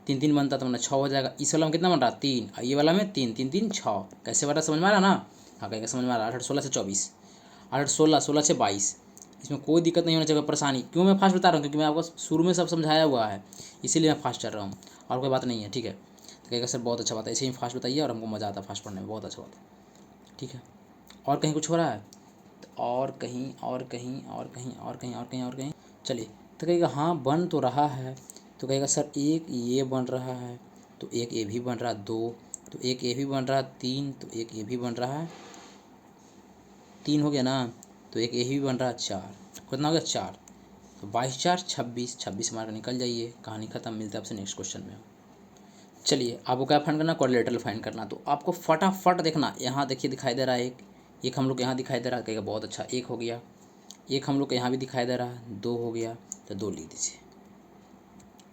S1: 3 3 बनता तो मतलब 6 हो जाएगा। इस वाला में कितना बन रहा, 3, ये वाला में 3 3 3 6, कैसे बन रहा समझ में आ रहा ना। हाँ कहेगा समझ में आ रहा। 8 16 से 24, 8 16, 16 से 22, इसमें कोई दिक्कत नहीं होना चाहिए, परेशानी। क्यों मैं फास्ट बता रहा हूँ, क्योंकि मैं आपको शुरू में सब समझाया हुआ है, इसीलिए मैं फास्ट चल रहा हूँ, और कोई बात नहीं है, ठीक है। तो कहेगा सर बहुत अच्छा बात है, ऐसे ही फास्ट बताइए, और हमको मज़ा आता है फास्ट पढ़ने में, बहुत अच्छा बात है, ठीक है। और कहीं कुछ हो रहा है, तो और कहीं और कहीं और कहीं और कहीं और कहीं और कहीं, चलिए। तो कहेगा हाँ बन तो रहा है। तो कहेगा सर एक ये बन रहा है, तो एक ये भी बन रहा है, 2, तो एक ये भी बन रहा है, 3, तो एक ये भी बन रहा है, 3 हो गया ना, तो एक ये भी बन रहा है, 4, कितना हो गया 4, तो 22 4 26, 26 मार्क निकल जाइए, कहानी खत्म। मिलता है आपसे नेक्स्ट क्वेश्चन में। चलिए आपको क्या फाइंड करना, क्वाड्रिलेटरल फाइंड करना। तो आपको फटाफट देखना, यहाँ देखिए दिखाई दे रहा है एक हम लोग यहाँ दिखाई दे रहा है, कहेगा बहुत अच्छा, 1 हो गया। एक हम लोग को यहाँ भी दिखाई दे रहा है, 2 हो गया, तो 2 लिख दीजिए।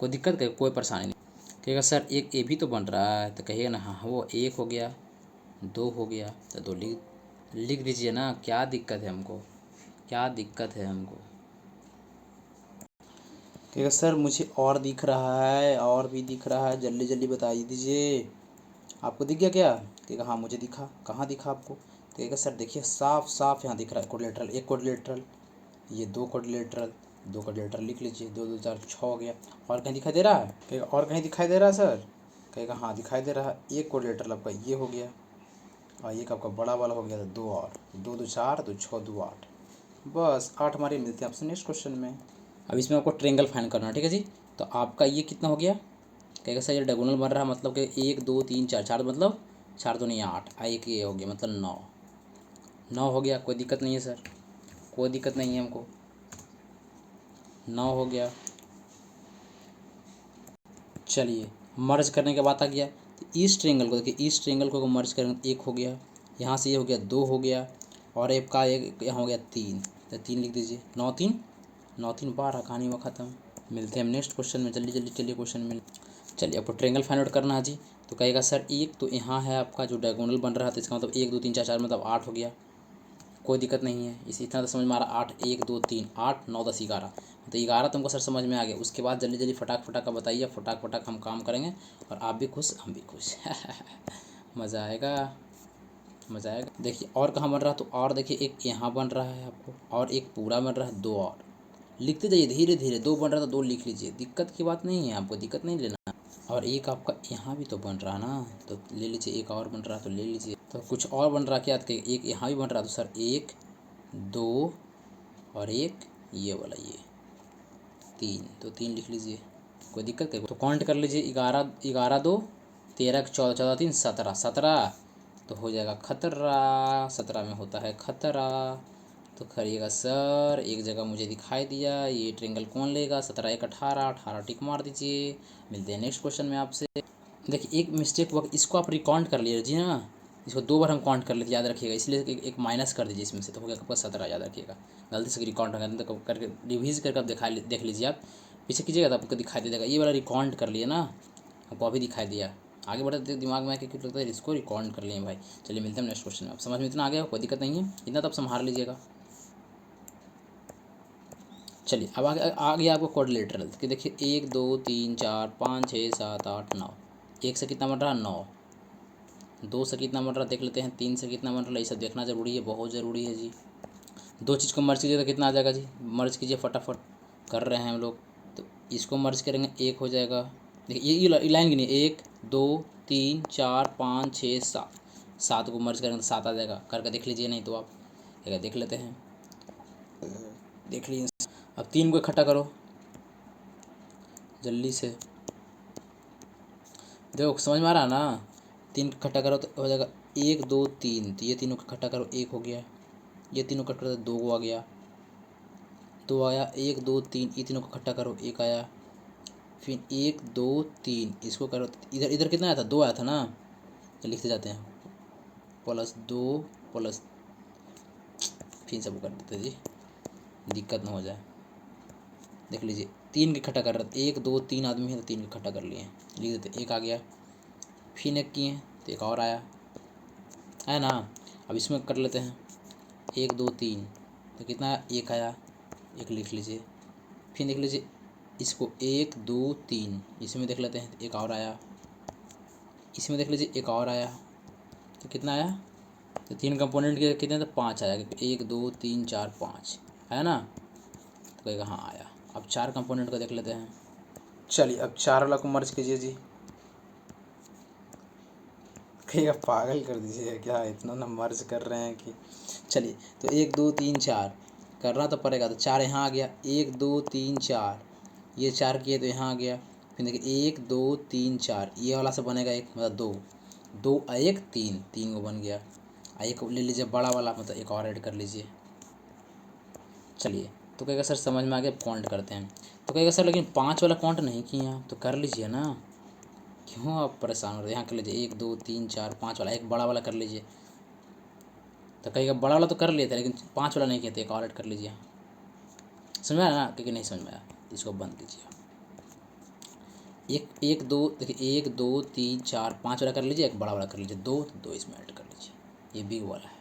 S1: कोई दिक्कत कहेगा, कोई परेशानी नहीं। कहेगा सर एक ए भी तो बन रहा है, तो कहिएगा ना हाँ वो 1 हो गया, 2 हो गया, तो 2 लिख दीजिए ना, क्या दिक्कत है हमको, क्या दिक्कत है हमको। कहेगा सर मुझे और दिख रहा है, और भी दिख रहा है, जल्दी जल्दी बता दीजिए, आपको दिख गया क्या। कहेगा हाँ मुझे दिखा, कहाँ दिखा आपको। कहेगा सर देखिए साफ साफ यहाँ दिख रहा है क्वाड्रिलेटरल, एक क्वाड्रिलेटरल, ये 2 क्वाड्रिलेटरल, 2 क्वाड्रिलेटरल लिख लीजिए, 2 2 4 6 हो गया। और कहीं दिखाई दे रहा है, कहेगा और कहीं दिखाई दे रहा है सर। कहेगा हाँ दिखाई दे रहा है, एक क्वाड्रिलेटरल आपका ये हो गया, और एक आपका बड़ा वाला हो गया, तो 2 और 2 2 4, तो 6 2 8, बस 8 हमारे। मिलते हैं आपसे नेक्स्ट क्वेश्चन में। अब इसमें आपको ट्रेंगल फाइंड करना है, ठीक है जी। तो आपका ये कितना हो गया, कहेगा सर ये डायगोनल बन रहा है, मतलब कि 1 2 3 4, 4 मतलब 4 2 नहीं 8, एक ये हो गया मतलब 9, 9 हो गया। कोई दिक्कत नहीं है सर, कोई दिक्कत नहीं है हमको, 9 हो गया। चलिए मर्ज करने के बाद आ गया, तो इस ट्रेंगल को देखिए, इस ट्रेंगल को मर्ज करेंगे, 1 हो गया, यहाँ से ये हो गया 2 हो गया, और एक का एक यहाँ हो गया 3, तो 3 लिख दीजिए। 9 3 9 3 12, कहानी हुआ ख़त्म। मिलते हैं हम नेक्स्ट क्वेश्चन में, जल्दी जल्दी चलिए क्वेश्चन में। चलिए आपको ट्रेंगल फाइंड आउट करना है जी। तो कहेगा सर एक तो यहाँ है आपका जो डायगोनल बन रहा था, इसका मतलब 1 2 3 4 4 मतलब 8 हो गया, कोई दिक्कत नहीं है। इसी इतना तो समझ में आ रहा, 8 1 2 3 8 9 10 11, तो 11 तुमको सर समझ में आ गया। उसके बाद जल्दी जल्दी फटाक फटाक का बताइए, फटाक फटाक हम काम करेंगे और आप भी खुश हम भी खुश मज़ा आएगा, मज़ा आएगा। देखिए और कहाँ बन रहा, तो और देखिए एक यहाँ बन रहा है आपको, और एक पूरा बन रहा है, 2 और लिखते जाइए धीरे धीरे। 2 बन रहा था, 2 लिख लीजिए, दिक्कत की बात नहीं है, आपको दिक्कत नहीं लेना। और एक आपका यहाँ भी तो बन रहा ना, तो ले लीजिए। एक और बन रहा तो ले लीजिए। तो कुछ और बन रहा क्या, एक यहाँ भी बन रहा, तो सर 1 2 और एक ये वाला ये 3, तो 3 लिख लीजिए, कोई दिक्कत है। तो काउंट कर लीजिए, 11 11 2 13 14 14 3 17 17, तो हो जाएगा खतरा, 17 में होता है खतरा। तो करिएगा सर, एक जगह मुझे दिखाई दिया, ये ट्रेंगल कौन लेगा, 17 1 18, 18 टिक मार दीजिए। मिलते हैं नेक्स्ट क्वेश्चन में आपसे। देखिए एक मिस्टेक हुआ, इसको आप रिकाउंट कर लिए जी ना, इसको 2 बार हम काउंट कर लेते, याद रखिएगा, इसलिए एक माइनस कर दीजिए इसमें से, तो हो गया आपका 17, याद रखिएगा। गलती से रिकाउंट करके रिवीज करके आप देख लीजिए, आप पीछे कीजिएगा तो आपको दिखाई दे देगा। ये वाला रिकाउंट कर लिए ना, आपको अभी दिखाई दिया, आगे बढ़ते दिमाग में आके क्यों लगता है इसको रिकाउंट कर लिए भाई। चलिए मिलते हैं नेक्स्ट क्वेश्चन में। आप समझ में इतना आ गया, कोई दिक्कत नहीं है, इतना तो आप संभाल लीजिएगा। चलिए अब आ गया आपको क्वाड्रिलेटरल, कि देखिए 1 2 3 4 5 6 7 8 9, 1 से कितना बन रहा 9, 2 से कितना बन रहा देख लेते हैं, 3 से कितना बन रहा है, ये सब देखना ज़रूरी है, बहुत ज़रूरी है जी। 2 चीज़ को मर्ज कीजिए तो कितना आ जाएगा जी, मर्ज कीजिए फटाफट, कर रहे हैं हम लोग। तो इसको मर्ज करेंगे, 1 हो जाएगा। देखिए ये लाइन गिनी, 1 2 3 4 5 6 7, 7 को मर्ज करेंगे तो 7 आ जाएगा, करके देख लीजिए, नहीं तो आप देख लेते हैं, देख लीजिए। अब 3 को इकट्ठा करो जल्दी से, देखो समझ में आ रहा है ना। 3 इकट्ठा करो तो हो जाएगा 1 2 3, तो ये तीनों को इकट्ठा करो 1 हो गया, ये तीनों इकट्ठा करो 2 आ गया, 2 आया, 1 2 3, ये तीनों को इकट्ठा करो 1 आया, फिर 1 2 3 इसको करो, इधर इधर कितना आया था, 2 आया था ना, तो लिखते जाते हैं +2 प्लस, फिर सब कर देते जी, दिक्कत ना हो जाए। देख लीजिए 3 की इकट्ठा कर रहे थे, 1 2 3 आदमी है तो 3 की इकट्ठा कर लिए, लिख देते 1 आ गया, फिर 1 किए तो 1 और आया है ना। अब इसमें कर लेते हैं 1 2 3, तो कितना 1 आया, 1 लिख लीजिए, फिर देख लीजिए इसको 1 2 3, इसमें देख लेते हैं 1 और आया, इसमें देख लीजिए 1 और आया, तो कितना आया, तो 3 कंपोनेंट के कितने, तो 5 आया, 1 2 3 4 5 है ना, तो कहेगा हाँ आया। अब 4 कंपोनेंट को देख लेते हैं। चलिए अब 4 वाला को मर्ज कीजिए जी, कहेगा पागल कर दीजिए क्या, इतना ना मर्ज कर रहे हैं कि। चलिए तो 1 2 3 4 करना तो पड़ेगा, तो 4 यहाँ आ गया, 1 2 3 4, ये 4 किए तो यहाँ आ गया, फिर देखिए 1 2 3 4, ये वाला से बनेगा 1, मतलब 2 2 1 3, 3 को बन गया, एक ले लीजिए बड़ा वाला, मतलब 1 और ऐड कर लीजिए। चलिए तो कहेगा सर समझ में आ गया, काउंट करते हैं। तो कहेगा सर लेकिन 5 वाला काउंट नहीं किए आप, तो कर लीजिए ना, क्यों आप परेशान हो रहे हैं। यहाँ कर लीजिए 1 2 3 4 5 वाला, एक बड़ा वाला कर लीजिए। तो कहेगा बड़ा वाला तो कर लिए थे लेकिन 5 वाला नहीं किए थे, एक और ऐड कर लीजिए। समझ में आया ना, क्योंकि नहीं समझ में आया इसको बंद कीजिए। 1 2 देखिए 1 2 3 4 5 वाला कर लीजिए, एक बड़ा वाला कर लीजिए, 2 2 इसमें ऐड कर लीजिए, ये बिग वाला है।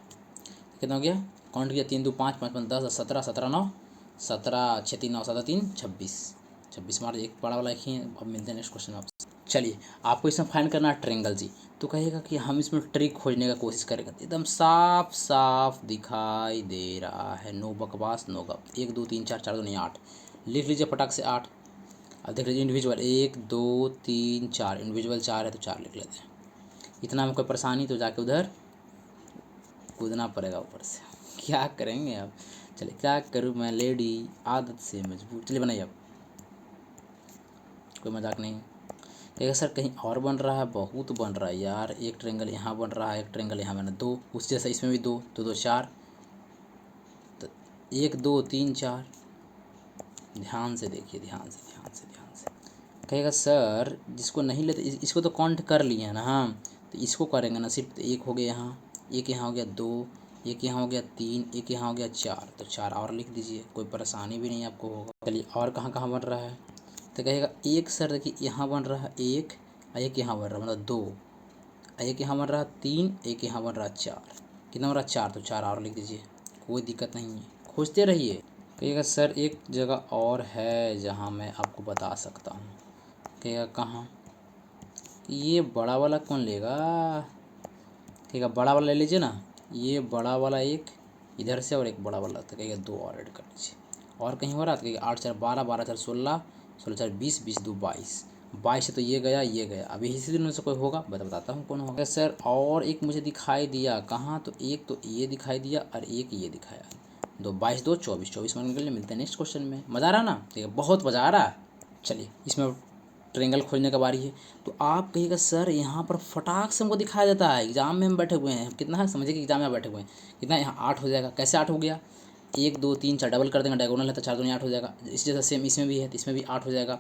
S1: कितना हो गया, काउंट किया 3 2 5 5 5 10 17 17 9 17 6 3 9 7 3 26 26 मार, एक बड़ा वाला एक ही है। अब मिलते हैं नेक्स्ट क्वेश्चन में आपसे। चलिए आपको इसमें फाइंड करना है ट्रेंगल जी। तो कहेगा कि हम इसमें ट्रिक खोजने का कोशिश करेंगे, एकदम साफ साफ दिखाई दे रहा है, नो बकवास नो गप। 1 2 3 4 4 2 नहीं 8, लिख लीजिए फटाक से 8। अब देख लीजिए इंडिविजुअल 1 2 3 4, इंडिविजुअल 4 है तो 4 लिख लेते हैं। इतना में कोई परेशानी तो जाके उधर कूदना पड़ेगा ऊपर से, क्या करेंगे अब। चलिए क्या करूँ मैं लेडी आदत से मजबूर। चलिए बनाइए आप, कोई मजाक नहीं। कहेगा सर कहीं और बन रहा है, बहुत बन रहा है यार, एक ट्रेंगल यहाँ बन रहा है, एक ट्रेंगल यहाँ बना, दो उस जैसा इसमें भी दो, तो दो चार, तो एक दो तीन चार। ध्यान से देखिए, ध्यान से ध्यान से ध्यान से। कहेगा सर जिसको नहीं लेते इसको तो काउंट कर लिए हैं ना हम, तो इसको करेंगे ना सिर्फ। एक हो गया यहाँ, एक यहाँ हो गया दो, एक यहाँ हो गया तीन, एक यहाँ हो गया चार, तो चार और लिख दीजिए, कोई परेशानी भी नहीं आपको होगा। चलिए और कहाँ कहाँ बन रहा है, तो कहेगा एक सर देखिए यहाँ बन रहा है एक, एक यहाँ बन रहा है मतलब दो, एक यहाँ बन रहा है तीन, एक यहाँ बन रहा है चार, कितना बन रहा है चार, तो चार और लिख दीजिए, कोई दिक्कत नहीं है, खोजते रहिए। कहेगा सर एक जगह और है जहाँ मैं आपको बता सकता हूँ। कहेगा कहाँ, ये बड़ा वाला कौन लेगा, कहेगा बड़ा वाला ले लीजिए ना, ये बड़ा वाला एक इधर से और एक बड़ा वाला, तो कहेगा दो और ऐड कर लीजिए। और कहीं हो रहा तो कहेगा 8 4 12, 12 4 16, 16 4 20, 20 2 22, 22 से तो ये गया ये गया, अभी इसी दिन में से कोई होगा बताता हूँ कौन होगा। सर और एक मुझे दिखाई दिया, कहाँ, तो एक तो ये दिखाई दिया और एक ये दिखाया, दो 22 2 24, 24 मार्क के लिए मिलते हैं नेक्स्ट क्वेश्चन में। मज़ा आ रहा ना, ठीक है बहुत मज़ा आ रहा है। चलिए इसमें ट्रेंगल खोजने का बारी है। तो आप कहिएगा सर यहाँ पर फटाक से हमको दिखाई देता है, एग्जाम में हम बैठे हुए हैं, कितना है समझिए कि एग्जाम में बैठे हुए हैं, कितना यहाँ 8 हो जाएगा। कैसे 8 हो गया, एक दो तीन चार डबल कर देंगे, डायगोनल है तो 4 दूनी 8 हो जाएगा। इस जैसा सेम इसमें भी है, तो इसमें भी 8 हो जाएगा।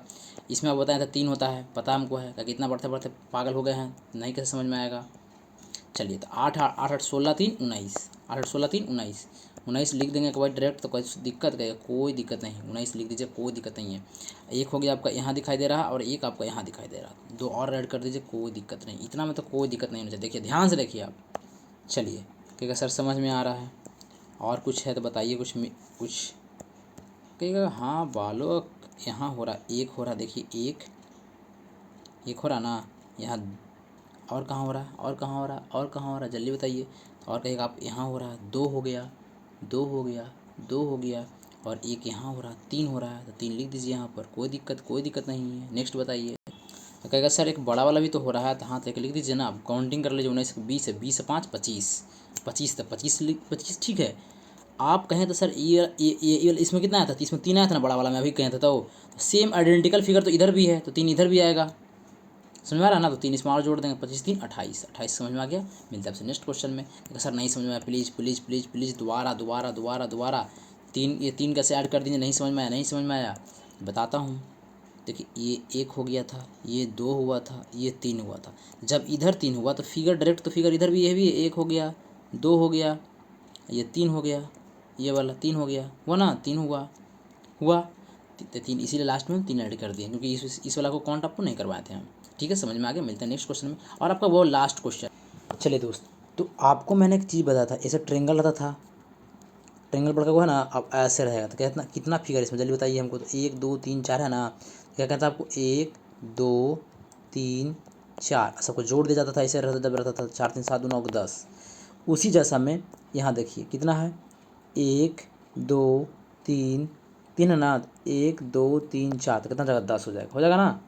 S1: इसमें आप बताएं तो 3 होता है, पता हमको है, क्या कितना बढ़ते बढ़ते पागल हो गए हैं, नहीं कैसे समझ में आएगा। चलिए तो 8 8 8 16 3 19, 8 8 16 3 19, 19 लिख देंगे एक बार डायरेक्ट, तो कोई दिक्कत है, कोई दिक्कत नहीं, 19 लिख दीजिए, कोई दिक्कत नहीं है। एक हो गया आपका यहाँ दिखाई दे रहा और एक आपका यहाँ दिखाई दे रहा, दो और ऐड कर दीजिए, कोई दिक्कत नहीं, इतना में तो कोई दिक्कत नहीं होनी चाहिए। देखिए ध्यान से देखिए आप। चलिए कहेगा सर समझ में आ रहा है, और कुछ है तो बताइए, कुछ कहेगा हाँ बालक यहाँ हो रहा, एक हो रहा, देखिए एक हो रहा ना यहाँ, और कहाँ हो रहा है, और कहाँ हो रहा है, और कहाँ हो रहा है, जल्दी बताइए। और कहेगा आप यहाँ हो रहा है, दो हो गया, दो हो गया, दो हो गया, और एक यहाँ हो रहा है, तीन हो रहा है, तो 3 लिख दीजिए यहाँ पर, कोई दिक्कत नहीं है। नेक्स्ट बताइए। तो कहेगा सर एक बड़ा वाला भी तो हो रहा है, तो हाँ तो एक लिख दीजिए ना, आप काउंटिंग कर लीजिए, 19 20 है, 20 से 5 25, 25 तो 25 ठीक है। आप कहें तो सर ये इसमें कितना आया था, इसमें 3 आया था ना बड़ा वाला में, अभी कहें तो सेम आइडेंटिकल फिगर तो इधर भी है, तो 3 इधर भी आएगा, समझ में आ रहा ना, तो 3 इसमें और जोड़ देंगे, 25 3 28, 28 समझ में आ गया। मिलता है आपसे नेक्स्ट क्वेश्चन में। सर नहीं समझ में आया, प्लीज़ प्लीज़ प्लीज़ प्लीज़ दोबारा दोबारा दोबारा दोबारा, ये 3 कैसे ऐड कर दीजिए, नहीं समझ में आया, नहीं समझ में आया, बताता हूँ। देखिए ये 1 हो गया था, ये 2 हुआ था, ये 3 हुआ था। जब इधर 3 हुआ तो फिगर डायरेक्ट, तो फिगर इधर भी ये भी 1 हो गया, 2 हो गया, ये 3 हो गया, ये वाला 3 हो गया, हुआ ना, 3 हुआ 3, इसीलिए लास्ट में 3 ऐड कर दिए, क्योंकि इस वाला को काउंट आपको नहीं करवाए थे हम। ठीक है, समझ में आ गया। मिलते हैं नेक्स्ट क्वेश्चन में, और आपका वो लास्ट क्वेश्चन। चलिए दोस्त, तो आपको मैंने एक चीज़ बताया था, ऐसे ट्रेंगल रहता था, ट्रेंगल पढ़ के वो है ना, अब ऐसे रहेगा, तो कहता कितना फिगर इसमें जल्दी बताइए हमको। तो 1 2 3 4 है ना, क्या कहता है आपको, 1 2 3 4 सबको जोड़ दिया जाता था, ऐसे रहता था 4 3 7 2 9 10। उसी जैसा में यहाँ देखिए कितना है, 1 2 3 3 है ना, 1 2 3 4, तो कितना जाएगा, 10 हो जाएगा ना,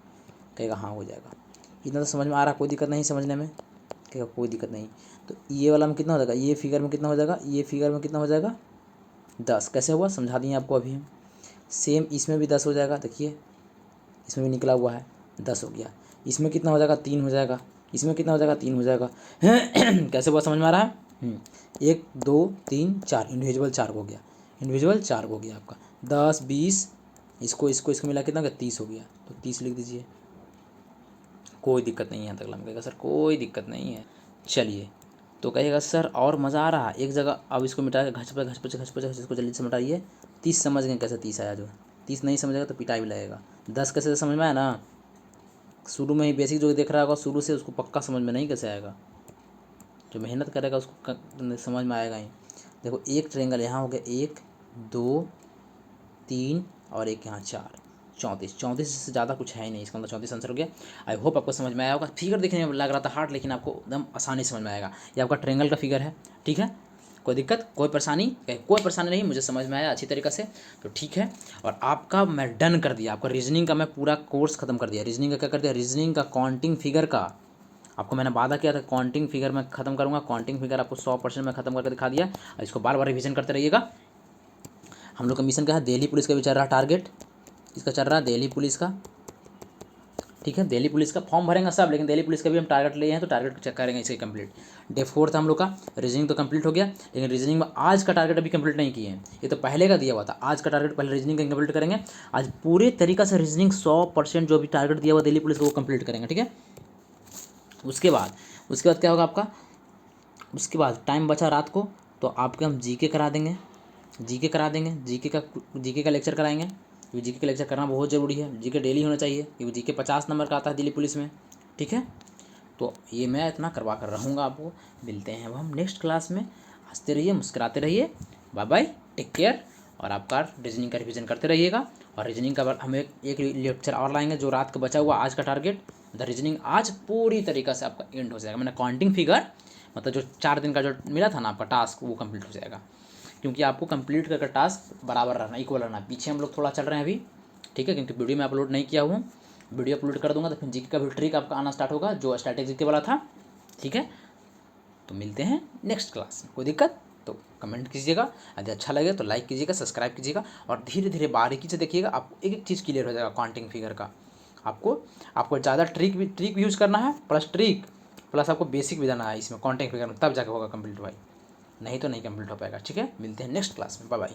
S1: कहेगा हाँ हो जाएगा। इतना तो समझ में आ रहा, कोई दिक्कत नहीं समझने में, कहेगा कोई दिक्कत नहीं। तो ये वाला में कितना हो जाएगा, ये फिगर में कितना हो जाएगा, ये फिगर में कितना हो जाएगा, 10। कैसे हुआ समझा दिए आपको अभी हम। सेम इसमें भी 10 हो जाएगा, देखिए इसमें भी निकला हुआ है, 10 हो गया। इसमें कितना हो जाएगा, 3 हो जाएगा, इसमें कितना हो जाएगा, 3 हो जाएगा। कैसे हुआ समझ में आ रहा है। 1 2 3 4 इंडिविजुअल 4 हो गया, इंडिविजुअल 4 हो गया आपका, 10 20, इसको मिला कितना हो गया, 30 हो गया, तो 30 लिख दीजिए, कोई दिक्कत नहीं है। यहाँ तक कहेगा सर कोई दिक्कत नहीं है। चलिए तो कहेगा सर और मज़ा आ रहा है, एक जगह अब इसको मिटा के घच पे इसको जल्दी से मिटाइए। 30 समझ गए कैसे 30 आया, जो 30 नहीं समझेगा तो पिटाई भी लगेगा। 10 कैसे समझ में आया ना, शुरू में ही बेसिक जो देख रहा होगा शुरू से, उसको पक्का समझ में नहीं कैसे आएगा, जो मेहनत करेगा उसको समझ में आएगा ही। देखो एक ट्रेंगल यहाँ हो गया, 1 2 3 और एक यहाँ 4, 34 से ज़्यादा कुछ है ही नहीं, इसका मतलब 34 आंसर हो गया। आई होप आपको समझ में आया होगा। फिगर देखने में लग रहा था हार्ड, लेकिन आपको एकदम आसानी समझ में आएगा। ये आपका ट्रेंगल का फिगर है, ठीक है, कोई दिक्कत कोई परेशानी नहीं, मुझे समझ में आया अच्छी तरीक़े से, तो ठीक है। और आपका मैं डन कर दिया, आपका रीजनिंग का मैं पूरा कोर्स ख़त्म कर दिया। रीजनिंग का क्या कर दिया, रीजनिंग का काउंटिंग फिगर का आपको मैंने वादा किया था, काउंटिंग फिगर मैं ख़त्म करूँगा। काउंटिंग फिगर आपको 100% मैं ख़त्म करके दिखा दिया। इसको बार बार रिवीजन करते रहिएगा। हम लोग का मिशन क्या है, दिल्ली पुलिस का भी चल रहा टारगेट, इसका चल रहा है दिल्ली पुलिस का, ठीक है। दिल्ली पुलिस का फॉर्म भरेंगे सब, लेकिन दिल्ली पुलिस का भी हम टारगेट लिए हैं तो टारगेट चेक करेंगे इसे कंप्लीट। डे 4 था हम लोग का, रीजनिंग तो कंप्लीट हो गया, लेकिन रीजनिंग में आज का टारगेट अभी कंप्लीट नहीं किए हैं, ये तो पहले का दिया हुआ था। आज का टारगेट पहले रीजनिंग का कंप्लीट करेंगे, आज पूरे तरीका से रीजनिंग 100% जो भी टारगेट दिया हुआ दिल्ली पुलिस को वो कंप्लीट करेंगे, ठीक है। उसके बाद क्या होगा आपका, उसके बाद टाइम बचा रात को तो आपके हम जीके करा देंगे, जीके का लेक्चर कराएंगे, क्योंकि जीके का लेक्चर करना बहुत ज़रूरी है, जीके डेली होना चाहिए, क्योंकि जीके 50 नंबर का आता है दिल्ली पुलिस में, ठीक है। तो ये मैं इतना करवा कर रहूँगा आपको। मिलते हैं अब हम नेक्स्ट क्लास में। हंसते रहिए, मुस्कुराते रहिए, बाय बाय, टेक केयर। और आपका रीजनिंग का रिवीजन करते रहिएगा। और रीजनिंग का हम एक लेक्चर और लाएंगे जो रात का बचा हुआ आज का टारगेट, द रीजनिंग आज पूरी तरीक़ा से आपका एंड हो जाएगा। मैंने काउंटिंग फिगर मतलब जो 4 दिन का जो मिला था ना आपका टास्क वो कंप्लीट हो जाएगा, क्योंकि आपको कंप्लीट करके टास्क बराबर रहना, इक्वल रहना। पीछे हम लोग थोड़ा चल रहे हैं अभी, ठीक है, क्योंकि वीडियो में अपलोड नहीं किया हूँ, वीडियो अपलोड कर दूंगा तो फिर जीके का भी ट्रिक आपका आना स्टार्ट होगा जो स्टैटिक जीके वाला था, ठीक है। तो मिलते हैं नेक्स्ट क्लास में, कोई दिक्कत तो कमेंट कीजिएगा, यदि अच्छा लगे तो लाइक कीजिएगा, सब्सक्राइब कीजिएगा, और धीरे धीरे बारीकी से देखिएगा, आपको एक एक चीज़ क्लियर हो जाएगा काउंटिंग फिगर का। आपको ज़्यादा ट्रिक यूज़ करना है, प्लस आपको बेसिक भी जाना है इसमें काउंटिंग फिगर में, तब जाके होगा कंप्लीट भाई, नहीं तो नहीं कंप्लीट हो पाएगा, ठीक है। मिलते हैं नेक्स्ट क्लास में, बाय बाय।